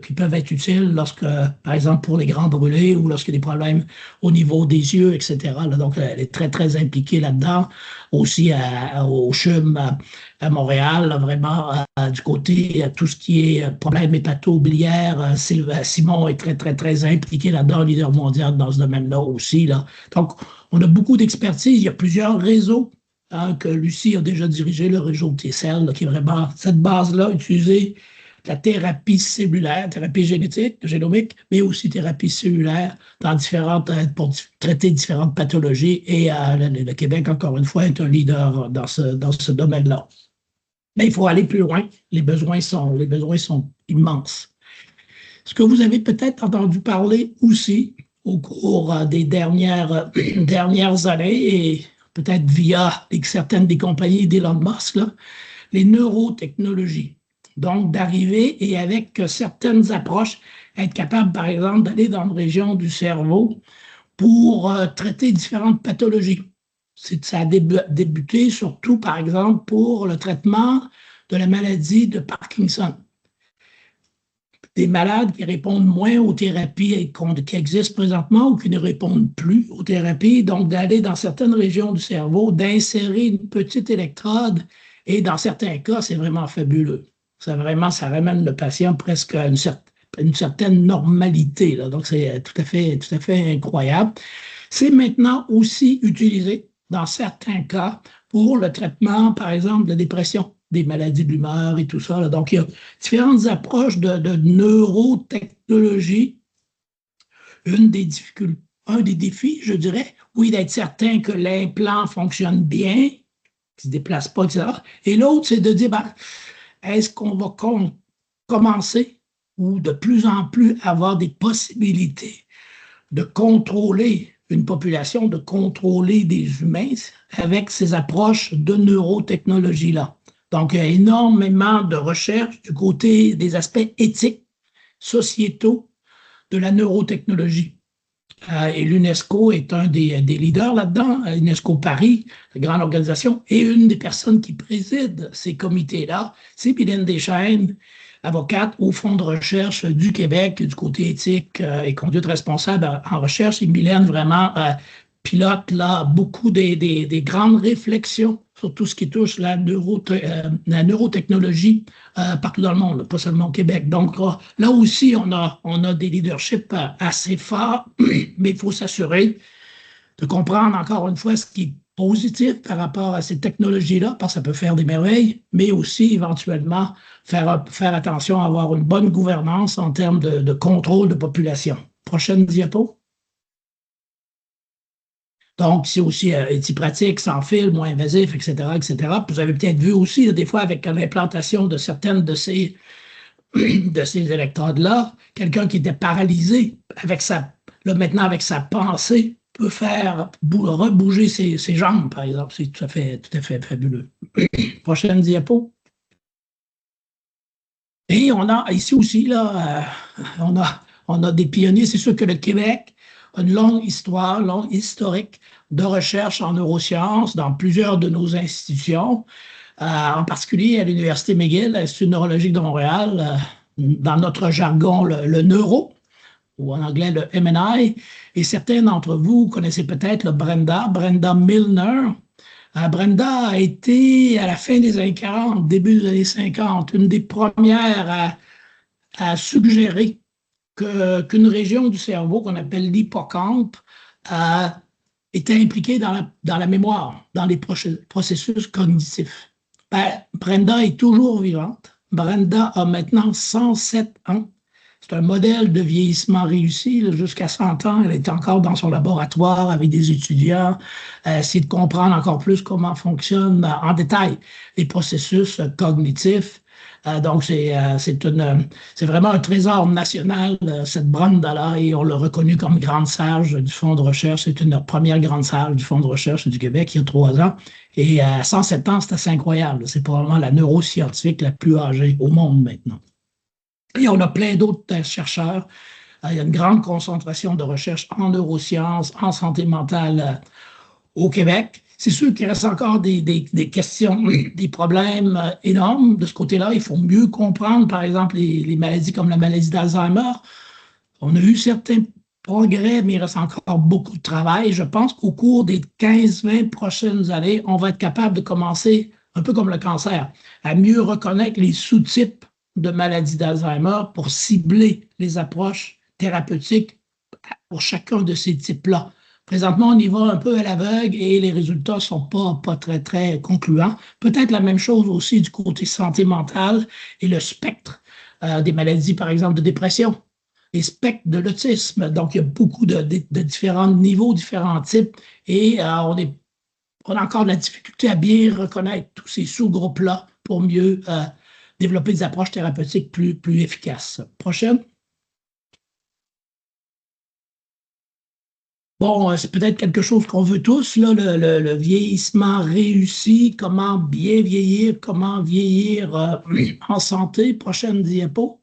qui peuvent être utiles lorsque, par exemple, pour les grands brûlés ou lorsqu'il y a des problèmes au niveau des yeux, etc. Là, donc, elle est très, très impliquée là-dedans. Aussi au CHUM à Montréal, là, vraiment du côté tout ce qui est problème hépato-biliaire. Simon est très, très, très impliqué là-dedans, leader mondial dans ce domaine-là aussi. Là. Donc, on a beaucoup d'expertise. Il y a plusieurs réseaux que Lucie a déjà dirigé, le réseau TCL, là, qui est vraiment cette base-là utilisée la thérapie cellulaire, thérapie génétique, génomique, mais aussi thérapie cellulaire pour traiter différentes pathologies. Et le Québec, encore une fois, est un leader dans ce domaine-là. Mais il faut aller plus loin. Les besoins sont immenses. Ce que vous avez peut-être entendu parler aussi au cours des dernières années, et peut-être via certaines des compagnies d'Elon Musk, là, les neurotechnologies. Donc, d'arriver et avec certaines approches, être capable, par exemple, d'aller dans une région du cerveau pour traiter différentes pathologies. Ça a débuté surtout, par exemple, pour le traitement de la maladie de Parkinson. Des malades qui répondent moins aux thérapies qui existent présentement ou qui ne répondent plus aux thérapies, donc d'aller dans certaines régions du cerveau, d'insérer une petite électrode, et dans certains cas, c'est vraiment fabuleux. Ça ramène le patient presque à une certaine normalité. Là. Donc, c'est tout à fait incroyable. C'est maintenant aussi utilisé dans certains cas pour le traitement, par exemple, de dépression, des maladies de l'humeur et tout ça. Là. Donc, il y a différentes approches de neurotechnologie. Un des défis, je dirais, oui, d'être certain que l'implant fonctionne bien, qu'il ne se déplace pas, etc. Et l'autre, c'est de dire, est-ce qu'on va commencer ou de plus en plus avoir des possibilités de contrôler une population, de contrôler des humains avec ces approches de neurotechnologie-là? Donc, il y a énormément de recherches du côté des aspects éthiques, sociétaux de la neurotechnologie. Et l'UNESCO est un des leaders là-dedans, l'UNESCO Paris, la grande organisation, et une des personnes qui préside ces comités-là, c'est Mylène Deschênes, avocate au Fonds de recherche du Québec, du côté éthique et conduite responsable en recherche. Et Mylène vraiment pilote là beaucoup des grandes réflexions sur tout ce qui touche la neurotechnologie partout dans le monde, pas seulement au Québec. Donc là aussi, on a des leaderships assez forts, mais il faut s'assurer de comprendre encore une fois ce qui est positif par rapport à ces technologies-là, parce que ça peut faire des merveilles, mais aussi éventuellement faire attention à avoir une bonne gouvernance en termes de contrôle de population. Prochaine diapo. Donc, c'est aussi pratique, sans fil, moins invasif, etc., etc. Puis vous avez peut-être vu aussi, là, des fois, avec l'implantation de certaines de ces électrodes-là, quelqu'un qui était paralysé, maintenant, avec sa pensée, peut faire rebouger ses jambes, par exemple. C'est tout à fait fabuleux. Prochaine diapo. Et on a ici aussi, là, on a des pionniers. C'est sûr que le Québec a une longue historique de recherche en neurosciences dans plusieurs de nos institutions, en particulier à l'Université McGill, l'Institut neurologique de Montréal, dans notre jargon, le neuro, ou en anglais le MNI. Et certains d'entre vous connaissez peut-être le Brenda Milner. Brenda a été, à la fin des années 40, début des années 50, une des premières à suggérer qu'une région du cerveau qu'on appelle l'hippocampe était impliquée dans la mémoire, dans les processus cognitifs. Brenda est toujours vivante. Brenda a maintenant 107 ans. C'est un modèle de vieillissement réussi. Jusqu'à 100 ans, elle est encore dans son laboratoire avec des étudiants, essayer de comprendre encore plus comment fonctionnent en détail les processus cognitifs. Donc, c'est vraiment un trésor national, cette Brenda-là, et on l'a reconnue comme grande sage du Fonds de recherche. C'est une première grande sage du Fonds de recherche du Québec il y a 3 ans. Et à 107 ans, c'est assez incroyable. C'est probablement la neuroscientifique la plus âgée au monde maintenant. Et on a plein d'autres chercheurs. Il y a une grande concentration de recherche en neurosciences, en santé mentale au Québec. C'est sûr qu'il reste encore des questions, des problèmes énormes de ce côté-là. Il faut mieux comprendre, par exemple, les maladies comme la maladie d'Alzheimer. On a eu certains progrès, mais il reste encore beaucoup de travail. Je pense qu'au cours des 15-20 prochaines années, on va être capable de commencer, un peu comme le cancer, à mieux reconnaître les sous-types de maladies d'Alzheimer pour cibler les approches thérapeutiques pour chacun de ces types-là. Présentement, on y va un peu à l'aveugle et les résultats ne sont pas très, très concluants. Peut-être la même chose aussi du côté santé mentale et le spectre des maladies, par exemple, de dépression, les spectres de l'autisme. Donc, il y a beaucoup de différents niveaux, différents types et on a encore de la difficulté à bien reconnaître tous ces sous-groupes-là pour mieux développer des approches thérapeutiques plus efficaces. Prochaine. Bon, c'est peut-être quelque chose qu'on veut tous, là, le vieillissement réussi, comment bien vieillir, comment vieillir en santé. Prochaine diapo.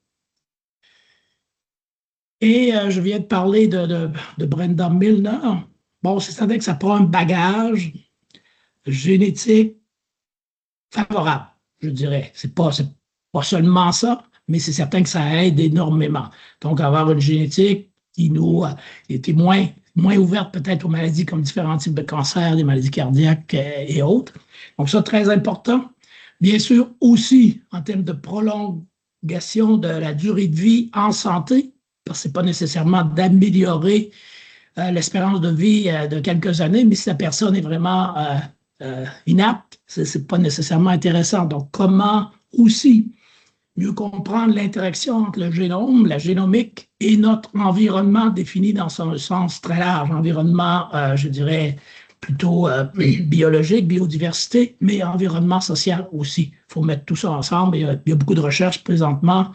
Et je viens de parler de Brenda Milner. Bon, c'est-à-dire que ça prend un bagage génétique favorable, je dirais. C'est pas seulement ça, mais c'est certain que ça aide énormément. Donc, avoir une génétique qui nous était moins ouverte peut-être aux maladies comme différents types de cancers, des maladies cardiaques et autres. Donc, ça, très important. Bien sûr, aussi, en termes de prolongation de la durée de vie en santé, parce que ce n'est pas nécessairement d'améliorer l'espérance de vie de quelques années, mais si la personne est vraiment inapte, ce n'est pas nécessairement intéressant. Donc, comment aussi mieux comprendre l'interaction entre le génome, la génomique et notre environnement défini dans un sens très large, environnement, je dirais, plutôt biologique, biodiversité, mais environnement social aussi. Il faut mettre tout ça ensemble. Il y a beaucoup de recherches présentement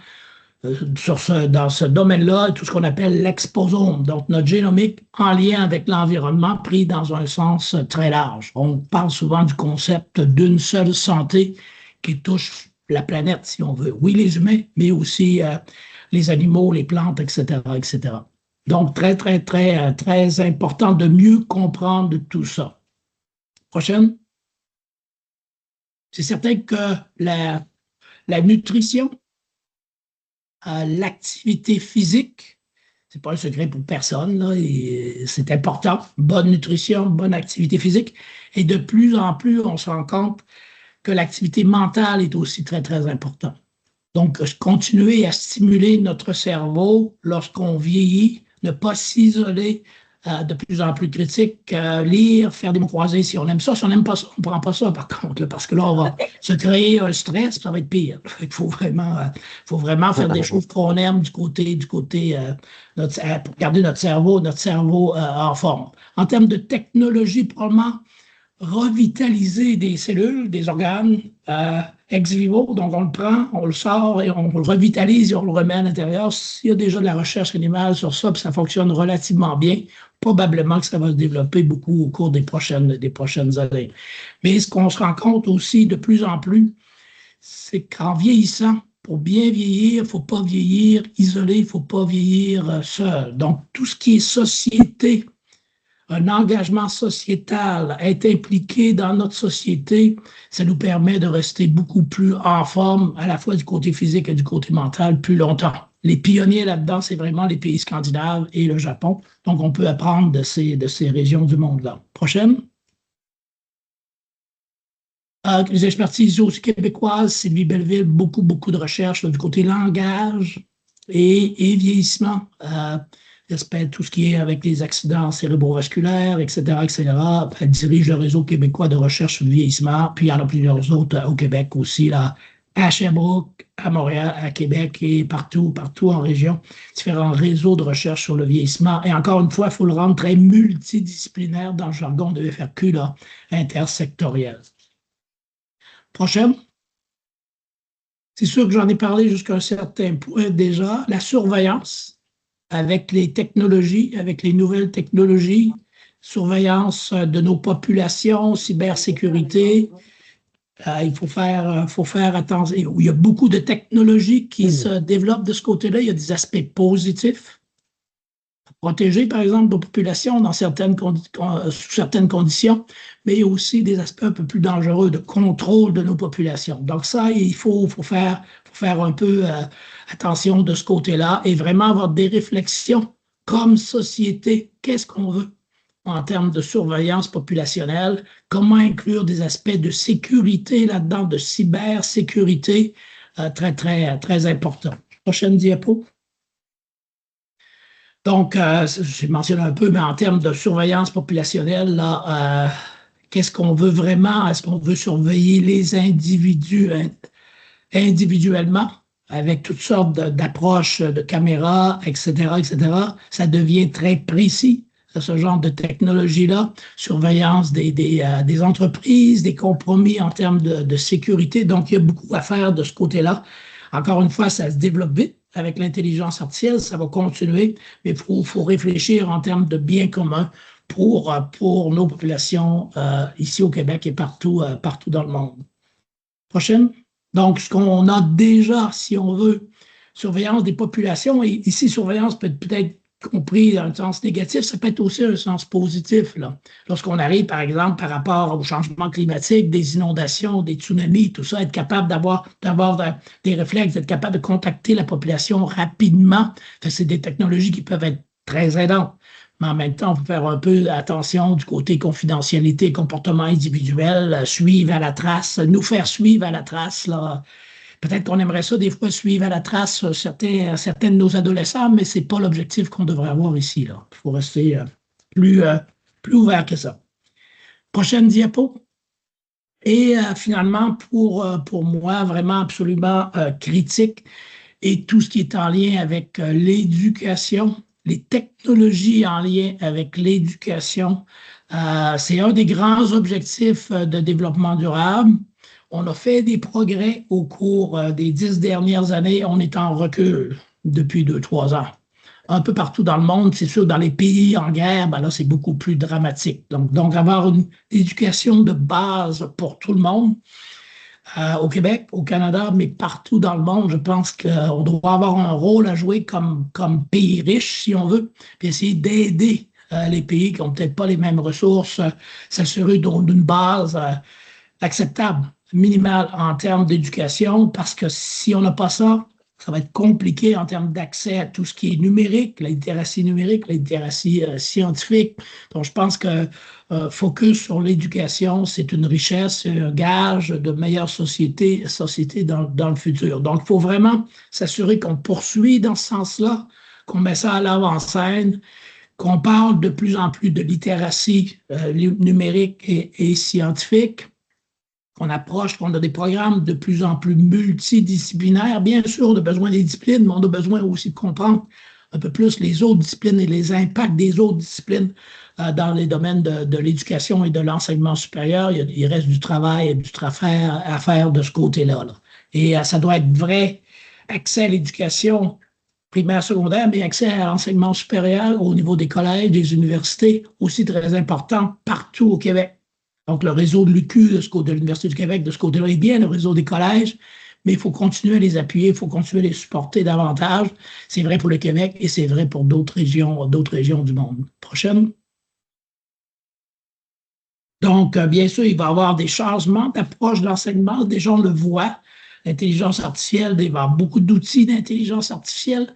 dans ce domaine-là, tout ce qu'on appelle l'exposome, donc notre génomique en lien avec l'environnement pris dans un sens très large. On parle souvent du concept d'une seule santé qui touche la planète, si on veut. Oui, les humains, mais aussi les animaux, les plantes, etc., etc. Donc, très, très, très, très important de mieux comprendre tout ça. Prochaine. C'est certain que la nutrition, l'activité physique, c'est pas un secret pour personne, là, c'est important. Bonne nutrition, bonne activité physique. Et de plus en plus, on se rend compte que l'activité mentale est aussi très, très importante. Donc, continuer à stimuler notre cerveau lorsqu'on vieillit, ne pas s'isoler de plus en plus critique, lire, faire des mots croisés si on aime ça. Si on n'aime pas ça, on ne prend pas ça, par contre, là, parce que là, on va se créer un stress, ça va être pire. Il faut vraiment faire des choses qu'on aime du côté pour garder notre cerveau en forme. En termes de technologie, probablement, revitaliser des cellules, des organes ex vivo, donc on le prend, on le sort et on le revitalise et on le remet à l'intérieur. S'il y a déjà de la recherche animale sur ça, puis ça fonctionne relativement bien, probablement que ça va se développer beaucoup au cours des prochaines années. Mais ce qu'on se rend compte aussi de plus en plus, c'est qu'en vieillissant, pour bien vieillir, il ne faut pas vieillir isolé, il ne faut pas vieillir seul. Donc, tout ce qui est société, un engagement sociétal, être impliqué dans notre société, ça nous permet de rester beaucoup plus en forme, à la fois du côté physique et du côté mental, plus longtemps. Les pionniers là-dedans, c'est vraiment les pays scandinaves et le Japon. Donc, on peut apprendre de ces régions du monde-là. Prochaine. Les expertises aussi québécoises, Sylvie Belleville, beaucoup de recherches là, du côté langage et vieillissement. J'espère tout ce qui est avec les accidents cérébrovasculaires, etc., etc. Elle dirige le réseau québécois de recherche sur le vieillissement, puis il y en a plusieurs autres au Québec aussi, là, à Sherbrooke, à Montréal, à Québec et partout en région, différents réseaux de recherche sur le vieillissement. Et encore une fois, il faut le rendre très multidisciplinaire dans le jargon de FRQ, là, intersectoriel. Prochaine. C'est sûr que j'en ai parlé jusqu'à un certain point déjà. La surveillance avec les technologies, avec les nouvelles technologies, surveillance de nos populations, cybersécurité. Il faut faire attention. Il y a beaucoup de technologies qui se développent de ce côté-là. Il y a des aspects positifs. protéger, par exemple, nos populations sous certaines conditions, mais il y a aussi des aspects un peu plus dangereux de contrôle de nos populations. Donc ça, il faut faire un peu attention de ce côté-là et vraiment avoir des réflexions comme société. Qu'est-ce qu'on veut en termes de surveillance populationnelle? Comment inclure des aspects de sécurité là-dedans, de cybersécurité, très, très, très important. Prochaine diapo. Donc, j'ai mentionné un peu, mais en termes de surveillance populationnelle, là, qu'est-ce qu'on veut vraiment? Est-ce qu'on veut surveiller les individus individuellement avec toutes sortes d'approches de caméras, etc., etc.? Ça devient très précis, ce genre de technologie-là. Surveillance des entreprises, des compromis en termes de sécurité. Donc, il y a beaucoup à faire de ce côté-là. Encore une fois, ça se développe vite. Avec l'intelligence artificielle, ça va continuer, mais il faut réfléchir en termes de biens communs pour nos populations ici au Québec et partout dans le monde. Prochaine. Donc, ce qu'on a déjà, si on veut, surveillance des populations, et ici, surveillance peut être compris dans le sens négatif, ça peut être aussi un sens positif. Lorsqu'on arrive, par exemple, par rapport au changement climatique, des inondations, des tsunamis, tout ça, être capable d'avoir des réflexes, d'être capable de contacter la population rapidement, c'est des technologies qui peuvent être très aidantes. Mais en même temps, il faut faire un peu attention du côté confidentialité, comportement individuel, suivre à la trace, nous faire suivre à la trace, là. Peut-être qu'on aimerait ça des fois suivre à la trace certains de nos adolescents, mais ce n'est pas l'objectif qu'on devrait avoir ici, là. Il faut rester plus ouvert que ça. Prochaine diapo. Et finalement, pour moi, vraiment absolument critique, et tout ce qui est en lien avec l'éducation, les technologies en lien avec l'éducation, c'est un des grands objectifs de développement durable. On a fait des progrès au cours des 10 dernières années. On est en recul depuis 2-3 ans. Un peu partout dans le monde, c'est sûr, dans les pays en guerre, ben là, c'est beaucoup plus dramatique. Donc, avoir une éducation de base pour tout le monde, au Québec, au Canada, mais partout dans le monde, je pense qu'on doit avoir un rôle à jouer comme pays riche, si on veut, puis essayer d'aider les pays qui n'ont peut-être pas les mêmes ressources, s'assurer d'une base acceptable, minimale en termes d'éducation, parce que si on n'a pas ça, ça va être compliqué en termes d'accès à tout ce qui est numérique, la littératie numérique, la littératie scientifique. Donc, je pense que focus sur l'éducation, c'est une richesse, c'est un gage de meilleure société dans le futur. Donc, il faut vraiment s'assurer qu'on poursuit dans ce sens-là, qu'on met ça à l'avant-scène, qu'on parle de plus en plus de littératie numérique et scientifique, qu'on a des programmes de plus en plus multidisciplinaires. Bien sûr, on a besoin des disciplines, mais on a besoin aussi de comprendre un peu plus les autres disciplines et les impacts des autres disciplines dans les domaines de l'éducation et de l'enseignement supérieur. Il reste du travail et du travail à faire de ce côté-là. Et ça doit être vrai accès à l'éducation primaire, secondaire, mais accès à l'enseignement supérieur au niveau des collèges, des universités, aussi très important partout au Québec. Donc, le réseau de l'UQ, de l'Université du Québec, de ce côté-là, est bien, le réseau des collèges, mais il faut continuer à les appuyer, il faut continuer à les supporter davantage. C'est vrai pour le Québec et c'est vrai pour d'autres régions du monde. Prochaine. Donc, bien sûr, il va y avoir des changements d'approche d'enseignement. Déjà, on le voit. L'intelligence artificielle, il va y avoir beaucoup d'outils d'intelligence artificielle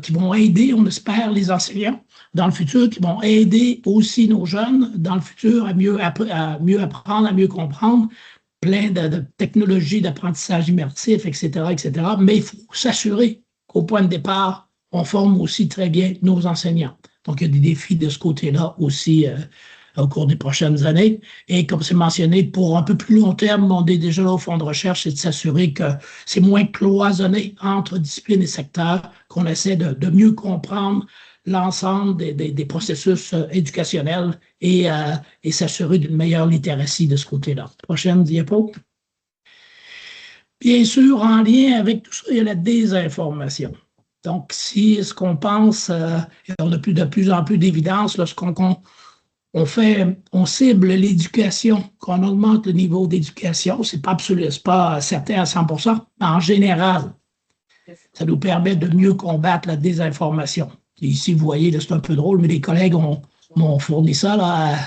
qui vont aider, on espère, les enseignants dans le futur, qui vont aider aussi nos jeunes dans le futur à mieux apprendre, à mieux comprendre, plein de technologies d'apprentissage immersif, etc., etc. Mais il faut s'assurer qu'au point de départ, on forme aussi très bien nos enseignants. Donc, il y a des défis de ce côté-là aussi au cours des prochaines années. Et comme c'est mentionné, pour un peu plus long terme, on est déjà là au fond de recherche, c'est de s'assurer que c'est moins cloisonné entre disciplines et secteurs, qu'on essaie de mieux comprendre l'ensemble des processus éducationnels et s'assurer d'une meilleure littératie de ce côté-là. Prochaine diapo. Bien sûr, en lien avec tout ça, il y a la désinformation. Donc, si ce qu'on pense, on a de plus en plus d'évidence, lorsqu'on cible l'éducation, qu'on augmente le niveau d'éducation, c'est pas certain à 100%, mais en général, ça nous permet de mieux combattre la désinformation. Ici, vous voyez, c'est un peu drôle, mais les collègues m'ont fourni ça, là,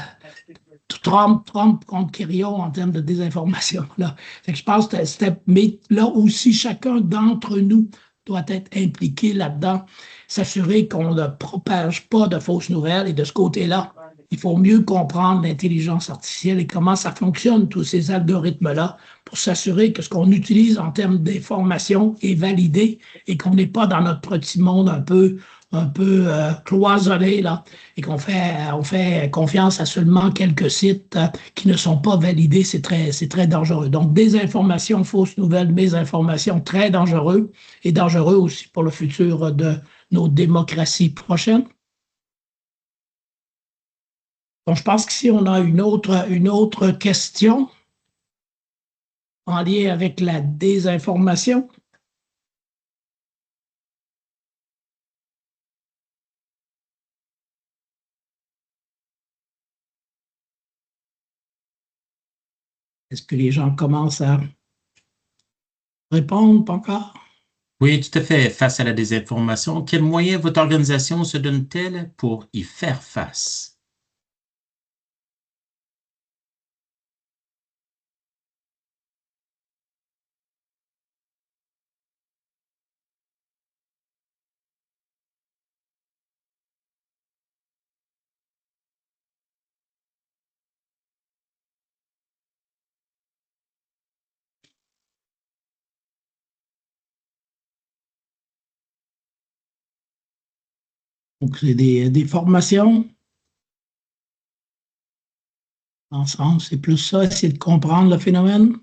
30 contre Kirion en termes de désinformation. Là. Fait que je pense que mais là aussi, chacun d'entre nous doit être impliqué là-dedans, s'assurer qu'on ne propage pas de fausses nouvelles. Et de ce côté-là, il faut mieux comprendre l'intelligence artificielle et comment ça fonctionne, tous ces algorithmes-là, pour s'assurer que ce qu'on utilise en termes d'information est validé et qu'on n'est pas dans notre petit monde un peu cloisonné, là, et on fait confiance à seulement quelques sites qui ne sont pas validés, c'est très dangereux. Donc, désinformation, fausses nouvelles, mésinformation, très dangereux et dangereux aussi pour le futur de nos démocraties prochaines. Donc, je pense qu'ici, on a une autre question en lien avec la désinformation. Est-ce que les gens commencent à répondre, pas encore? Oui, tout à fait. Face à la désinformation, quels moyens votre organisation se donne-t-elle pour y faire face? Donc, c'est des formations ensemble, c'est plus ça, essayer de comprendre le phénomène.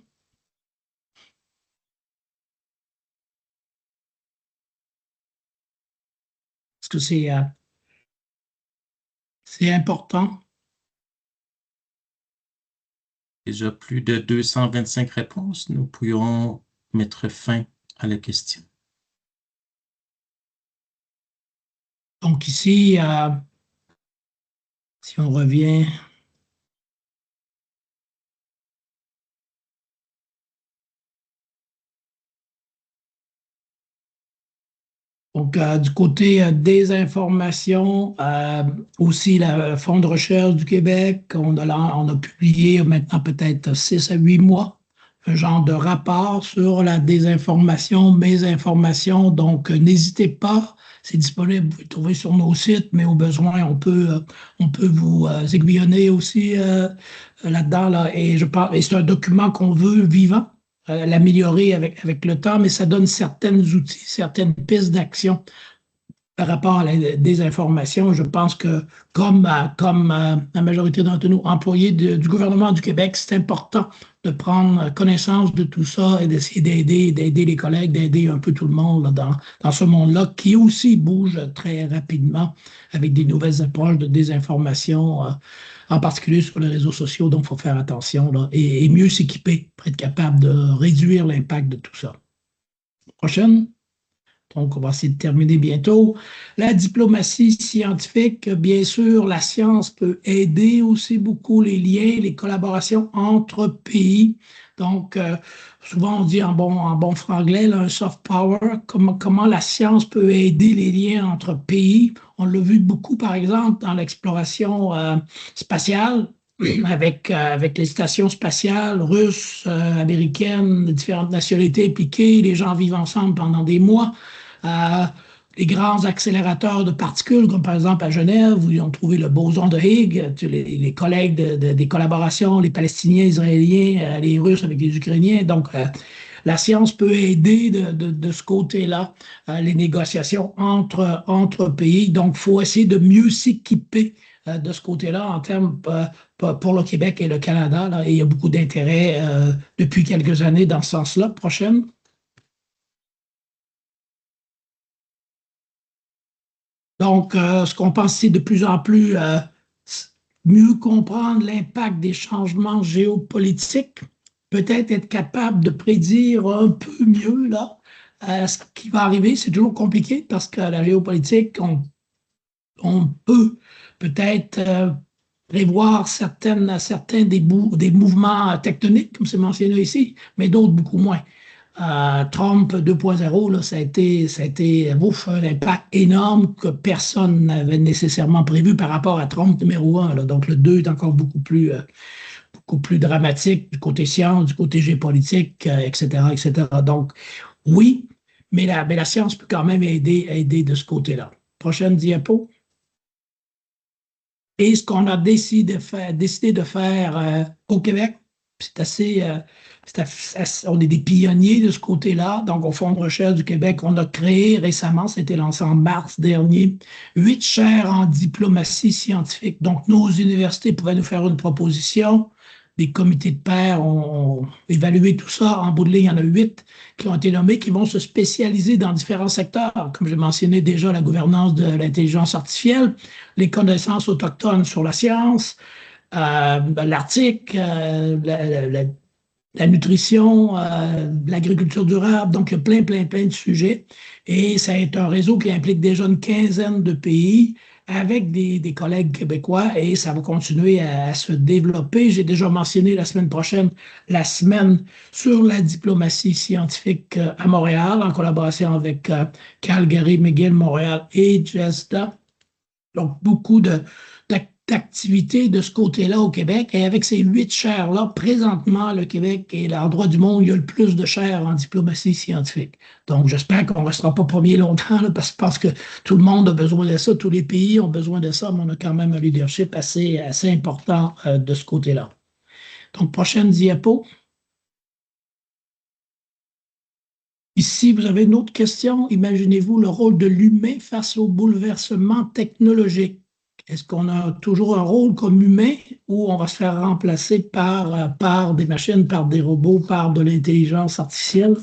Est-ce que c'est important? Déjà plus de 225 réponses. Nous pourrions mettre fin à la question. Donc ici, si on revient donc, du côté des informations, aussi le Fonds de recherche du Québec, on a publié maintenant peut-être 6 à 8 mois un genre de rapport sur la désinformation, mésinformation. Donc, n'hésitez pas, c'est disponible, vous pouvez le trouver sur nos sites, mais au besoin, on peut vous aiguillonner aussi là-dedans. Là, et c'est un document qu'on veut vivant. L'améliorer avec le temps, mais ça donne certains outils, certaines pistes d'action par rapport à la désinformation. Je pense que comme la majorité d'entre nous, employés du gouvernement du Québec, c'est important de prendre connaissance de tout ça et d'essayer d'aider les collègues, d'aider un peu tout le monde là, dans ce monde-là qui aussi bouge très rapidement avec des nouvelles approches de désinformation, en particulier sur les réseaux sociaux. Donc, il faut faire attention là, et mieux s'équiper pour être capable de réduire l'impact de tout ça. Prochaine. Donc, on va essayer de terminer bientôt. La diplomatie scientifique, bien sûr, la science peut aider aussi beaucoup les liens, les collaborations entre pays. Donc, souvent on dit en bon franglais, là, un soft power, comment la science peut aider les liens entre pays. On l'a vu beaucoup, par exemple, dans l'exploration spatiale, avec les stations spatiales russes, américaines, de différentes nationalités impliquées. Les gens vivent ensemble pendant des mois. Les grands accélérateurs de particules, comme par exemple à Genève, où ils ont trouvé le boson de Higgs, les collègues des collaborations, les Palestiniens, Israéliens, les Russes avec les Ukrainiens. Donc, la science peut aider de ce côté-là, les négociations entre pays. Donc, il faut essayer de mieux s'équiper de ce côté-là en termes pour le Québec et le Canada. Là, et il y a beaucoup d'intérêt depuis quelques années dans ce sens-là. Prochaine. Donc, ce qu'on pense, c'est de plus en plus mieux comprendre l'impact des changements géopolitiques, peut-être être capable de prédire un peu mieux là, ce qui va arriver. C'est toujours compliqué parce que la géopolitique, on peut peut-être prévoir certains des mouvements tectoniques, comme c'est mentionné ici, mais d'autres beaucoup moins. Trump 2.0, là, ça a été ouf, un impact énorme que personne n'avait nécessairement prévu par rapport à Trump numéro 1. Là. Donc, le 2 est encore beaucoup plus dramatique du côté science, du côté géopolitique, etc., etc. Donc, oui, mais la science peut quand même aider de ce côté-là. Prochaine diapo. Et ce qu'on a décidé de faire au Québec, c'est on est des pionniers de ce côté-là. Donc, au Fonds de recherche du Québec, on a créé récemment, c'était lancé en mars dernier, 8 chaires en diplomatie scientifique. Donc, nos universités pouvaient nous faire une proposition. Des comités de pairs ont évalué tout ça. En bout de ligne, il y en a 8 qui ont été nommés, qui vont se spécialiser dans différents secteurs. Comme je mentionnais déjà, la gouvernance de l'intelligence artificielle, les connaissances autochtones sur la science, l'Arctique, la nutrition, l'agriculture durable. Donc, il y a plein de sujets. Et ça est un réseau qui implique déjà une quinzaine de pays avec des collègues québécois et ça va continuer à se développer. J'ai déjà mentionné la semaine prochaine la semaine sur la diplomatie scientifique à Montréal en collaboration avec Calgary, McGill, Montréal et JESDA. Donc, beaucoup d'activités de ce côté-là au Québec. Et avec ces 8 chaires-là, présentement, le Québec est l'endroit du monde où il y a le plus de chaires en diplomatie scientifique. Donc, j'espère qu'on ne restera pas premier longtemps, là, parce que je pense que tout le monde a besoin de ça, tous les pays ont besoin de ça, mais on a quand même un leadership assez important de ce côté-là. Donc, prochaine diapo. Ici, vous avez une autre question. Imaginez-vous le rôle de l'humain face au bouleversement technologique. Est-ce qu'on a toujours un rôle comme humain ou on va se faire remplacer par des machines, par des robots, par de l'intelligence artificielle?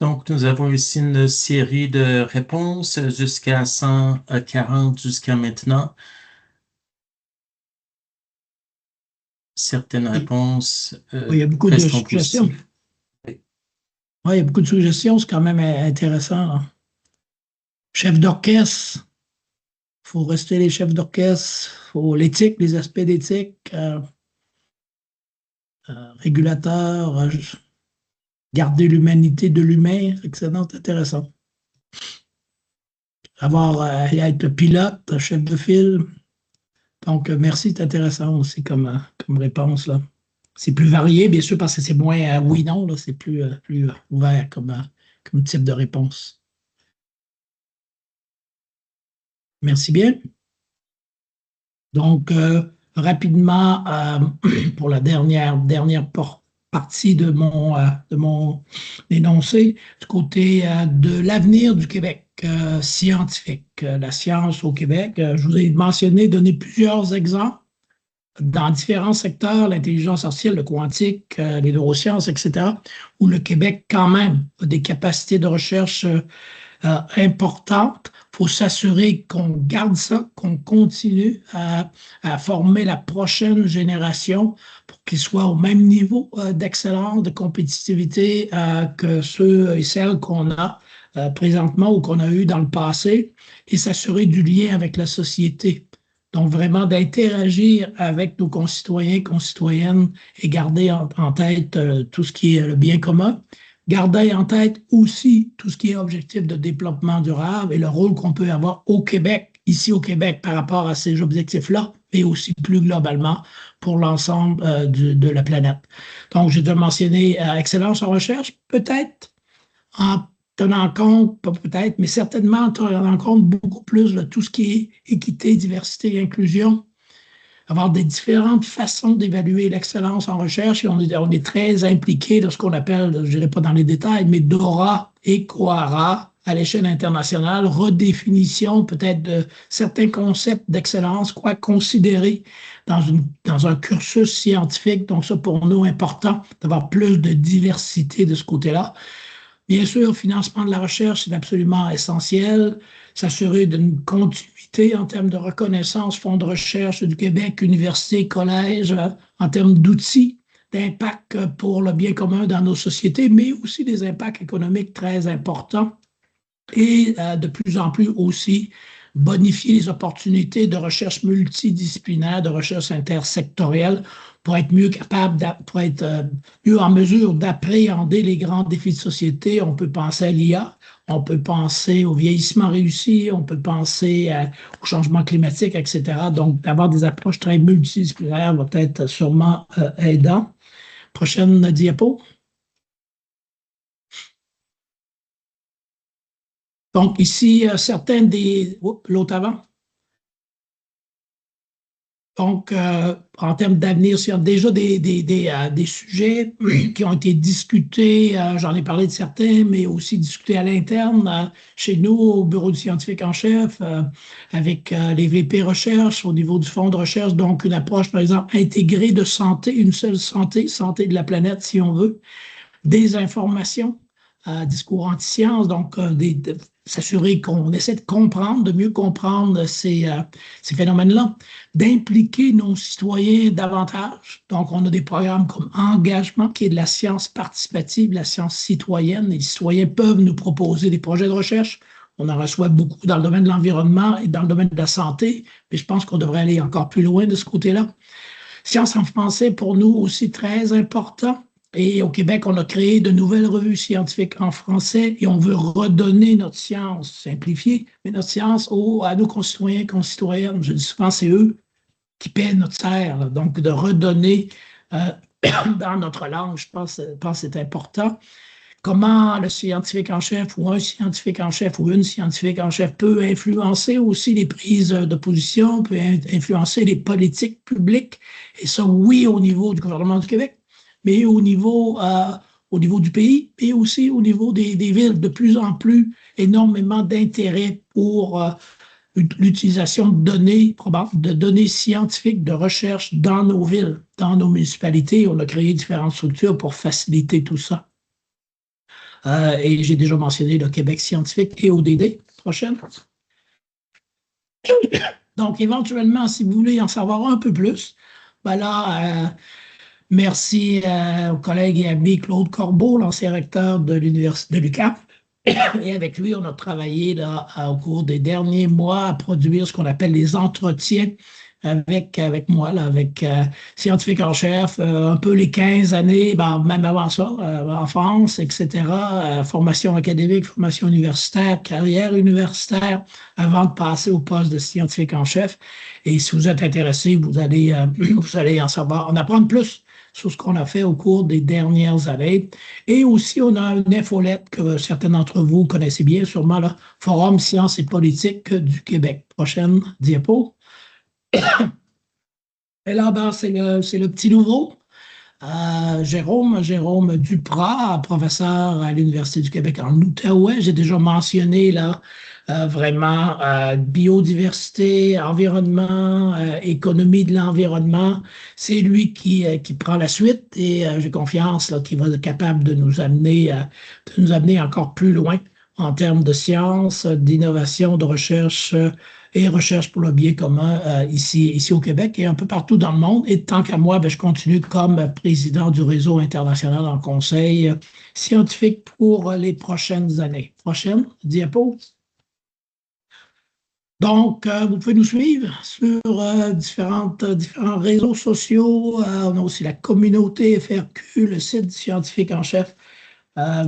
Donc, nous avons ici une série de réponses jusqu'à 140 jusqu'à maintenant. Certaines réponses Oui, il y a beaucoup de resteront suggestions. positives. Oui. Oui, il y a beaucoup de suggestions, c'est quand même intéressant. Là. Chef d'orchestre, il faut rester les chefs d'orchestre, il faut l'éthique, les aspects d'éthique, régulateur, garder l'humanité de l'humain, excellent, intéressant. Être pilote, chef de file. Donc, merci, c'est intéressant aussi comme réponse. Là. C'est plus varié, bien sûr, parce que c'est moins oui-non, c'est plus ouvert comme type de réponse. Merci bien. Donc, rapidement, pour la dernière partie de mon énoncé, du côté de l'avenir du Québec scientifique, la science au Québec. Je vous ai donné plusieurs exemples dans différents secteurs, l'intelligence artificielle, le quantique, les neurosciences, etc., où le Québec, quand même, a des capacités de recherche importantes. Il faut s'assurer qu'on garde ça, qu'on continue à former la prochaine génération pour qu'ils soient au même niveau d'excellence, de compétitivité que ceux et celles qu'on a présentement ou qu'on a eu dans le passé et s'assurer du lien avec la société. Donc, vraiment d'interagir avec nos concitoyens, concitoyennes et garder en tête tout ce qui est le bien commun. Garder en tête aussi tout ce qui est objectif de développement durable et le rôle qu'on peut avoir au Québec, ici au Québec, par rapport à ces objectifs-là, mais aussi plus globalement pour l'ensemble de la planète. Donc, j'ai déjà mentionné excellence en recherche, peut-être en tenant compte, pas peut-être, mais certainement en tenant compte beaucoup plus de tout ce qui est équité, diversité et inclusion, avoir des différentes façons d'évaluer l'excellence en recherche et on est très impliqué dans ce qu'on appelle, je ne dirais pas dans les détails, mais DORA et COARA à l'échelle internationale, redéfinition peut-être de certains concepts d'excellence, quoi considérer dans un cursus scientifique. Donc ça, pour nous, important d'avoir plus de diversité de ce côté-là. Bien sûr, le financement de la recherche, c'est absolument essentiel. S'assurer d'une continuité en termes de reconnaissance, fonds de recherche du Québec, universités, collèges, en termes d'outils, d'impact pour le bien commun dans nos sociétés, mais aussi des impacts économiques très importants. Et de plus en plus aussi bonifier les opportunités de recherche multidisciplinaire, de recherche intersectorielle pour être mieux capable, pour être mieux en mesure d'appréhender les grands défis de société. On peut penser à l'IA, on peut penser au vieillissement réussi, on peut penser au changement climatique, etc. Donc, d'avoir des approches très multidisciplinaires va être sûrement aidant. Prochaine diapo. Donc, ici, certains des... L'autre avant. Donc, en termes d'avenir, il y a déjà des sujets qui ont été discutés, j'en ai parlé de certains, mais aussi discutés à l'interne, chez nous, au bureau du scientifique en chef, avec les VP recherche, au niveau du fonds de recherche, donc une approche, par exemple, intégrée de santé, une seule santé, santé de la planète, si on veut, des informations, discours anti-sciences, donc s'assurer qu'on essaie de comprendre, de mieux comprendre ces phénomènes-là, d'impliquer nos citoyens davantage. Donc, on a des programmes comme Engagement, qui est de la science participative, la science citoyenne. Les citoyens peuvent nous proposer des projets de recherche. On en reçoit beaucoup dans le domaine de l'environnement et dans le domaine de la santé, mais je pense qu'on devrait aller encore plus loin de ce côté-là. Science en français, pour nous aussi très important. Et au Québec, on a créé de nouvelles revues scientifiques en français et on veut redonner notre science, simplifiée, mais notre science à nos concitoyens et concitoyennes. Je dis souvent, c'est eux qui paient notre serre. Là. Donc, de redonner dans notre langue, je pense que c'est important. Comment le scientifique en chef ou un scientifique en chef ou une scientifique en chef peut influencer aussi les prises de position, peut influencer les politiques publiques. Et ça, oui, au niveau du gouvernement du Québec, mais au niveau du pays et aussi au niveau des villes, de plus en plus énormément d'intérêt pour l'utilisation de données scientifiques, de recherche dans nos villes, dans nos municipalités. On a créé différentes structures pour faciliter tout ça. Et j'ai déjà mentionné le Québec scientifique et ODD. Prochaine. Donc, éventuellement, si vous voulez en savoir un peu plus, ben là, merci au collègue et ami Claude Corbeau, l'ancien recteur de l'Université de l'UQAM. Et avec lui, on a travaillé là, au cours des derniers mois à produire ce qu'on appelle les entretiens avec moi, là, avec scientifique en chef, un peu les 15 années, même avant ça, en France, etc., formation académique, formation universitaire, carrière universitaire, avant de passer au poste de scientifique en chef. Et si vous êtes intéressé, vous allez en savoir, en apprendre plus sur ce qu'on a fait au cours des dernières années. Et aussi, on a une infolette que certains d'entre vous connaissez bien, sûrement, le Forum Sciences et Politique du Québec. Prochaine diapo. Et là, c'est le petit nouveau. Jérôme Duprat, professeur à l'Université du Québec en Outaouais. J'ai déjà mentionné là, vraiment biodiversité, environnement, économie de l'environnement. C'est lui qui prend la suite et j'ai confiance qu'il va être capable de nous amener encore plus loin en termes de science, d'innovation, de recherche et recherche pour le bien commun ici au Québec et un peu partout dans le monde. Et tant qu'à moi, je continue comme président du réseau international en conseil scientifique pour les prochaines années. Prochaine diapo. Donc, vous pouvez nous suivre sur différents réseaux sociaux. On a aussi la communauté FRQ, le site du scientifique en chef.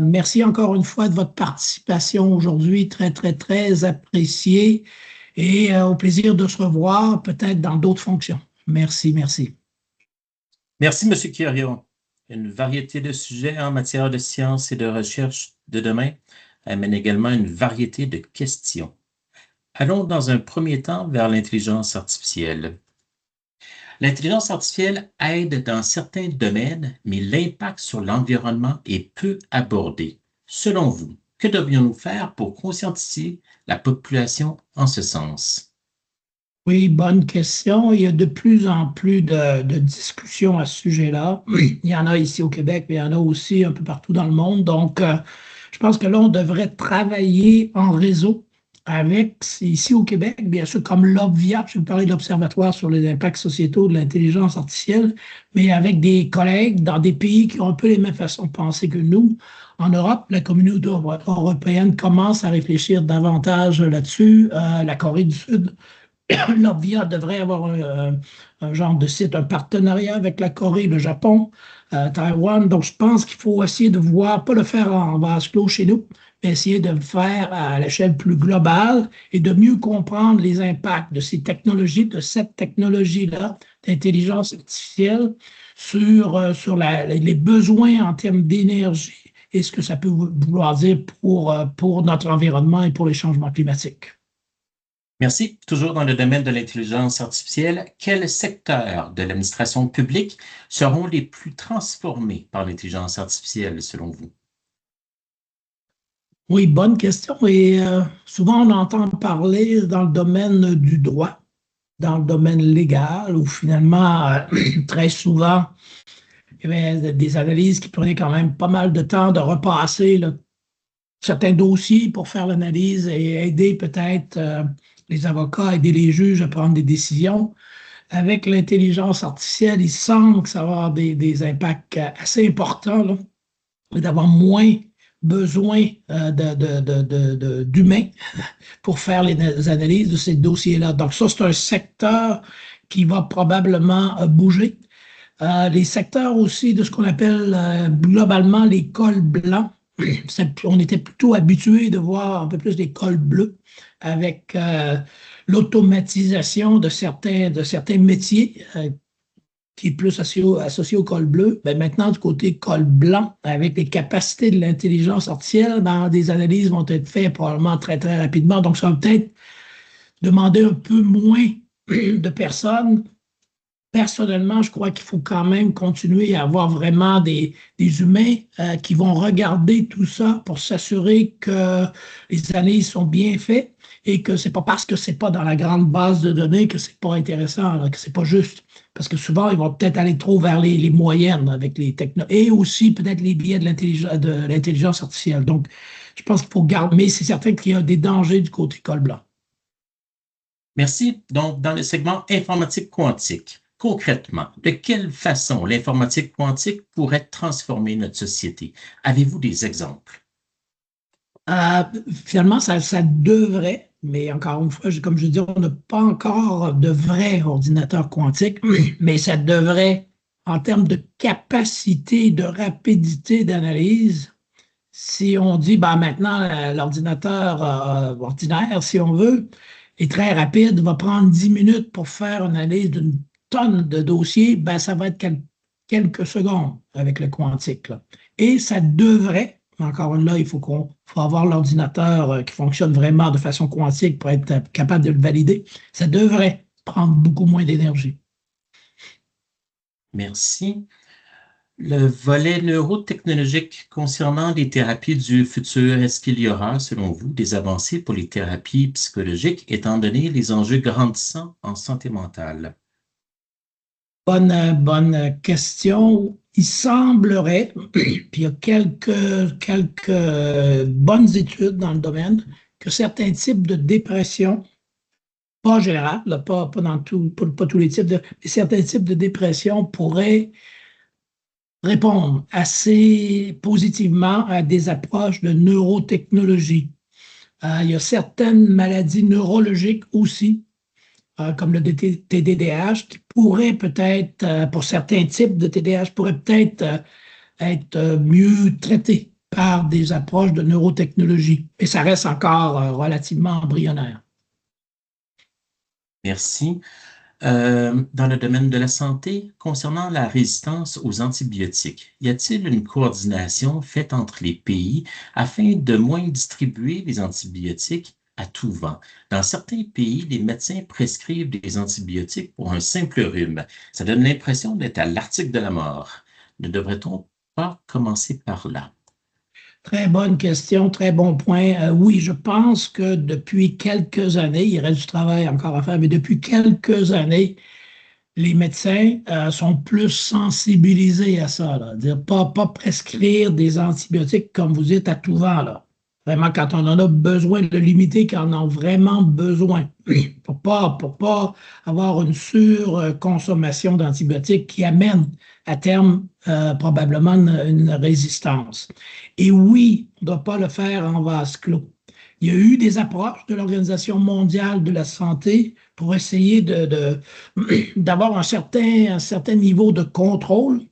Merci encore une fois de votre participation aujourd'hui, très, très, très appréciée. Et au plaisir de se revoir peut-être dans d'autres fonctions. Merci. Merci, M. Quirion. Une variété de sujets en matière de sciences et de recherche de demain amène également une variété de questions. Allons dans un premier temps vers l'intelligence artificielle. L'intelligence artificielle aide dans certains domaines, mais l'impact sur l'environnement est peu abordé. Selon vous, Que devrions-nous faire pour conscientiser la population en ce sens? Oui, bonne question. Il y a de plus en plus de discussions à ce sujet-là. Il y en a ici au Québec, mais il y en a aussi un peu partout dans le monde. Donc, je pense que là, on devrait travailler en réseau avec, ici au Québec, bien sûr, comme l'OBVIA, je vais vous parler de l'Observatoire sur les impacts sociétaux de l'intelligence artificielle, mais avec des collègues dans des pays qui ont un peu les mêmes façons de penser que nous. En Europe, la communauté européenne commence à réfléchir davantage là-dessus. La Corée du Sud, l'OBVIA devrait avoir un genre de site, un partenariat avec la Corée, le Japon, Taïwan. Donc, je pense qu'il faut essayer de voir, pas le faire en vase clos chez nous, mais essayer de le faire à l'échelle plus globale et de mieux comprendre les impacts de ces technologies, de cette technologie-là, d'intelligence artificielle, sur les besoins en termes d'énergie et ce que ça peut vouloir dire pour notre environnement et pour les changements climatiques. Merci. Toujours dans le domaine de l'intelligence artificielle, quels secteurs de l'administration publique seront les plus transformés par l'intelligence artificielle selon vous? Oui, bonne question. Et souvent, on entend parler dans le domaine du droit, dans le domaine légal, où finalement, très souvent, il y avait des analyses qui prenaient quand même pas mal de temps de repasser là, certains dossiers pour faire l'analyse et aider peut-être les avocats, aider les juges à prendre des décisions. Avec l'intelligence artificielle, il semble que ça va avoir des impacts assez importants, là, et d'avoir moins besoin d'humains pour faire les analyses de ces dossiers-là. Donc ça, c'est un secteur qui va probablement bouger. Les secteurs aussi de ce qu'on appelle globalement les cols blancs. On était plutôt habitué de voir un peu plus des cols bleus avec l'automatisation de certains métiers qui est plus associé au col bleu. Ben maintenant, du côté col blanc, avec les capacités de l'intelligence artificielle, ben, des analyses vont être faites probablement très, très rapidement. Donc, ça va peut-être demander un peu moins de personnes. Personnellement, je crois qu'il faut quand même continuer à avoir vraiment des humains qui vont regarder tout ça pour s'assurer que les analyses sont bien faites et que c'est pas parce que c'est pas dans la grande base de données que c'est pas intéressant, là, que c'est pas juste. Parce que souvent, ils vont peut-être aller trop vers les moyennes avec les technologies et aussi peut-être les biais de l'intelligence artificielle. Donc, je pense qu'il faut garder, mais c'est certain qu'il y a des dangers du côté col blanc. Merci. Donc, dans le segment informatique quantique, concrètement, de quelle façon l'informatique quantique pourrait transformer notre société? Avez-vous des exemples? Finalement, ça devrait, mais encore une fois, comme je dis, on n'a pas encore de vrais ordinateurs quantiques, mais ça devrait, en termes de capacité, de rapidité d'analyse, si on dit, ben maintenant, l'ordinateur ordinaire, si on veut, est très rapide, va prendre 10 minutes pour faire une analyse d'une tonne de dossiers, ben ça va être quelques secondes avec le quantique, là. Et ça devrait, encore là, il faut avoir l'ordinateur qui fonctionne vraiment de façon quantique pour être capable de le valider. Ça devrait prendre beaucoup moins d'énergie. Merci. Le volet neurotechnologique concernant les thérapies du futur, est-ce qu'il y aura, selon vous, des avancées pour les thérapies psychologiques, étant donné les enjeux grandissants en santé mentale? Bonne question. Il semblerait, puis il y a quelques bonnes études dans le domaine, que certains types de dépression, pas générales, là, pas tous les types mais certains types de dépression pourraient répondre assez positivement à des approches de neurotechnologie. Il y a certaines maladies neurologiques aussi, comme le TDAH, qui pourrait peut-être, pour certains types de TDAH, pourrait peut-être être mieux traité par des approches de neurotechnologie. Et ça reste encore relativement embryonnaire. Merci. Dans le domaine de la santé, concernant la résistance aux antibiotiques, y a-t-il une coordination faite entre les pays afin de moins distribuer les antibiotiques à tout vent? Dans certains pays, les médecins prescrivent des antibiotiques pour un simple rhume. Ça donne l'impression d'être à l'article de la mort. Ne devrait-on pas commencer par là? Très bonne question, très bon point. Oui, je pense que depuis quelques années, il reste du travail encore à faire, mais depuis quelques années, les médecins sont plus sensibilisés à ça, là. Dire pas prescrire des antibiotiques comme vous dites à tout vent, là. Vraiment, quand on en a besoin, de limiter quand on en a vraiment besoin, pour pas avoir une surconsommation d'antibiotiques qui amène à terme probablement une résistance. Et oui, on ne doit pas le faire en vase clos. Il y a eu des approches de l'Organisation mondiale de la santé pour essayer d'avoir un certain niveau de contrôle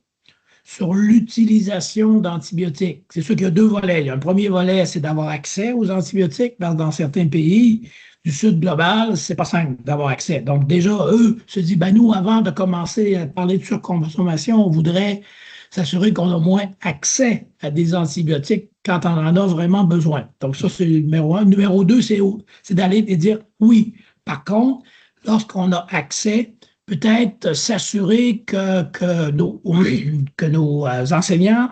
sur l'utilisation d'antibiotiques. C'est sûr qu'il y a deux volets. Il y a un premier volet, c'est d'avoir accès aux antibiotiques. Dans certains pays du sud global, c'est pas simple d'avoir accès. Donc déjà, eux se disent, ben nous, avant de commencer à parler de surconsommation, on voudrait s'assurer qu'on a moins accès à des antibiotiques quand on en a vraiment besoin. Donc ça, c'est le numéro un. Numéro deux, c'est d'aller et dire oui. Par contre, lorsqu'on a accès, peut-être s'assurer que nos enseignants,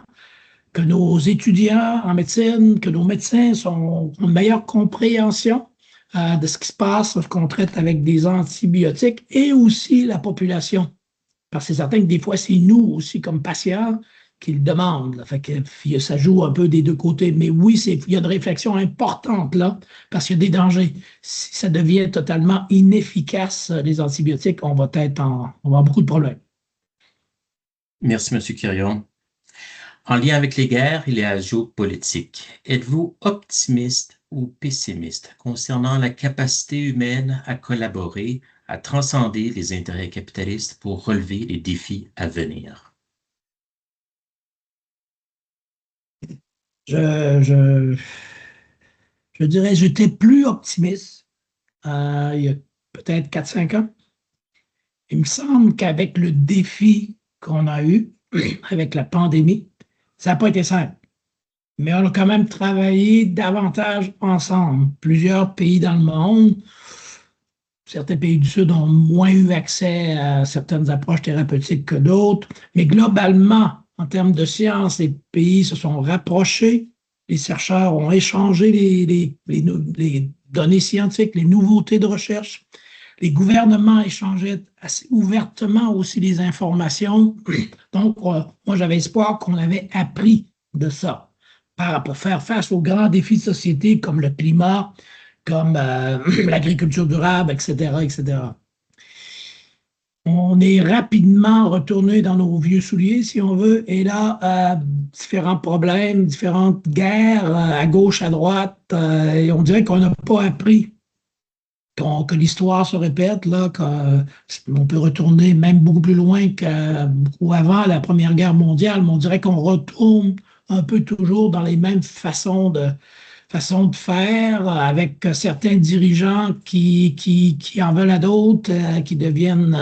que nos étudiants en médecine, que nos médecins ont une meilleure compréhension de ce qui se passe lorsqu'on traite avec des antibiotiques et aussi la population. Parce que c'est certain que des fois, c'est nous aussi comme patients qui le demandent. Là. Fait que ça joue un peu des deux côtés. Mais oui, il y a une réflexion importante là, parce qu'il y a des dangers. Si ça devient totalement inefficace, les antibiotiques, on va avoir beaucoup de problèmes. Merci, M. Quirion. En lien avec les guerres et la géopolitique, êtes-vous optimiste ou pessimiste concernant la capacité humaine à collaborer, à transcender les intérêts capitalistes pour relever les défis à venir? Je dirais, j'étais plus optimiste il y a peut-être 4-5 ans. Il me semble qu'avec le défi qu'on a eu avec la pandémie, ça n'a pas été simple. Mais on a quand même travaillé davantage ensemble. Plusieurs pays dans le monde, certains pays du Sud ont moins eu accès à certaines approches thérapeutiques que d'autres. Mais globalement, en termes de science, les pays se sont rapprochés. Les chercheurs ont échangé les données scientifiques, les nouveautés de recherche. Les gouvernements échangeaient assez ouvertement aussi les informations. Donc, moi, j'avais espoir qu'on avait appris de ça pour faire face aux grands défis de société comme le climat, comme l'agriculture durable, etc., etc. On est rapidement retourné dans nos vieux souliers, si on veut, et là, différents problèmes, différentes guerres, à gauche, à droite, et on dirait qu'on n'a pas appris, que l'histoire se répète, là, qu'on peut retourner même beaucoup plus loin beaucoup avant la Première Guerre mondiale, mais on dirait qu'on retourne un peu toujours dans les mêmes façons de faire, avec certains dirigeants qui en veulent à d'autres, qui deviennent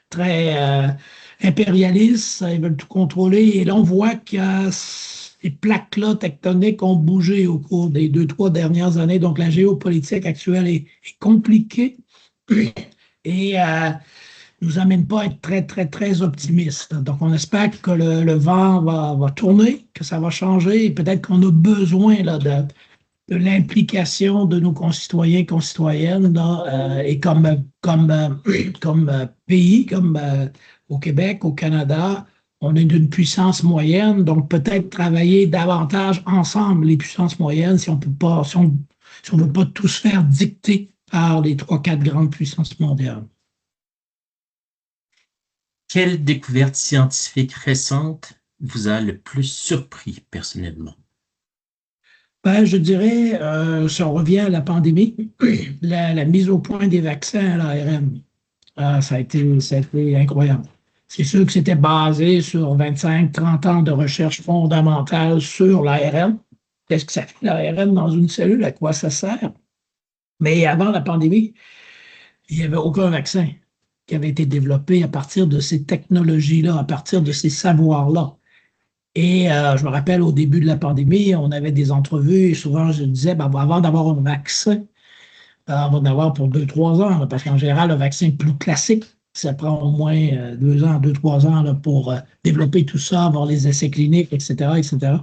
très impérialistes, ils veulent tout contrôler. Et là, on voit que ces plaques-là tectoniques ont bougé au cours des 2-3 dernières années. Donc, la géopolitique actuelle est compliquée et nous amène pas à être très, très, très optimiste. Donc, on espère que le vent va tourner, que ça va changer et peut-être qu'on a besoin là, de l'implication de nos concitoyens et concitoyennes là, et comme pays, comme au Québec, au Canada, on est d'une puissance moyenne, donc peut-être travailler davantage ensemble, les puissances moyennes, si on peut pas, si on veut pas tous faire dicter par les 3-4 grandes puissances mondiales. Quelle découverte scientifique récente vous a le plus surpris personnellement? Ben, je dirais, si on revient à la pandémie, la mise au point des vaccins à l'ARN, ça a été incroyable. C'est sûr que c'était basé sur 25-30 ans de recherche fondamentale sur l'ARN. Qu'est-ce que ça fait l'ARN dans une cellule? À quoi ça sert? Mais avant la pandémie, il n'y avait aucun vaccin qui avait été développé à partir de ces technologies-là, à partir de ces savoirs-là. Et je me rappelle au début de la pandémie, on avait des entrevues et souvent je disais, ben, avant d'avoir un vaccin, on va en avoir pour 2-3 ans, parce qu'en général, le vaccin plus classique Ça prend au moins 2 ans, 2, 3 ans là, pour développer tout ça, avoir les essais cliniques, etc., etc.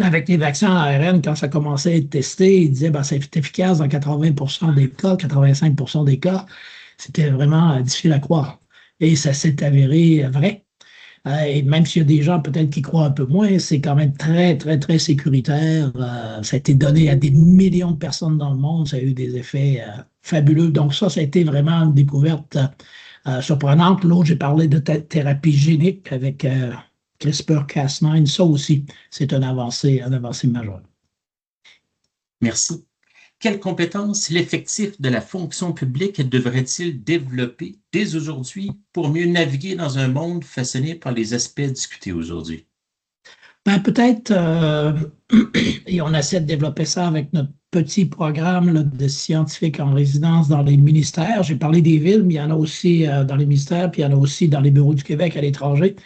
Avec les vaccins à ARN, quand ça commençait à être testé, ils disaient que c'est efficace dans 80% des cas, 85% des cas. C'était vraiment difficile à croire. Et ça s'est avéré vrai. Et même s'il y a des gens peut-être qui croient un peu moins, c'est quand même très, très, très sécuritaire. Ça a été donné à des millions de personnes dans le monde. Ça a eu des effets fabuleux. Donc ça a été vraiment une découverte surprenante. L'autre, j'ai parlé de thérapie génique avec CRISPR-Cas9. Ça aussi, c'est une avancée majeure. Merci. Quelles compétences l'effectif de la fonction publique devrait-il développer dès aujourd'hui pour mieux naviguer dans un monde façonné par les aspects discutés aujourd'hui? Peut-être, et on essaie de développer ça avec notre petit programme là, de scientifiques en résidence dans les ministères. J'ai parlé des villes, mais il y en a aussi dans les ministères, puis il y en a aussi dans les bureaux du Québec à l'étranger.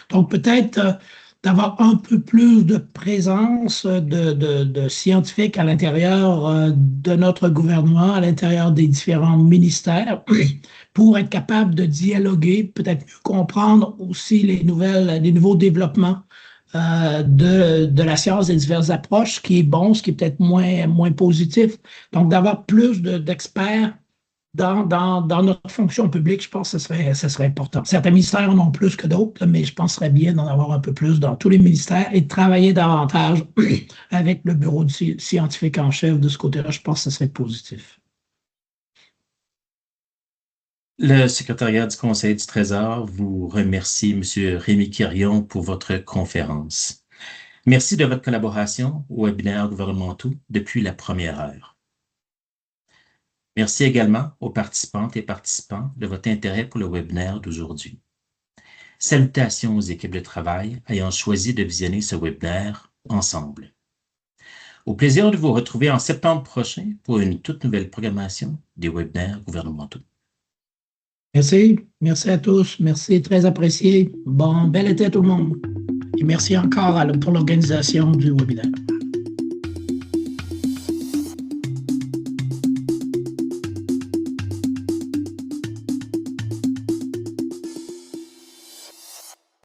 Donc peut-être d'avoir un peu plus de présence de scientifiques à l'intérieur de notre gouvernement, à l'intérieur des différents ministères, pour être capable de dialoguer, peut-être mieux comprendre aussi les nouveaux développements de la science des diverses approches, ce qui est bon, ce qui est peut-être moins positif. Donc, d'avoir plus d'experts dans notre fonction publique, je pense que ce serait important. Certains ministères en ont plus que d'autres, mais je pense que ce serait bien d'en avoir un peu plus dans tous les ministères et de travailler davantage avec le bureau du scientifique en chef de ce côté-là. Je pense que ce serait positif. Le secrétariat du Conseil du Trésor vous remercie, M. Rémi Quirion, pour votre conférence. Merci de votre collaboration aux webinaires gouvernementaux depuis la première heure. Merci également aux participantes et participants de votre intérêt pour le webinaire d'aujourd'hui. Salutations aux équipes de travail ayant choisi de visionner ce webinaire ensemble. Au plaisir de vous retrouver en septembre prochain pour une toute nouvelle programmation des webinaires gouvernementaux. Merci à tous. Merci, très apprécié. Bel été à tout le monde. Et merci encore pour l'organisation du webinaire.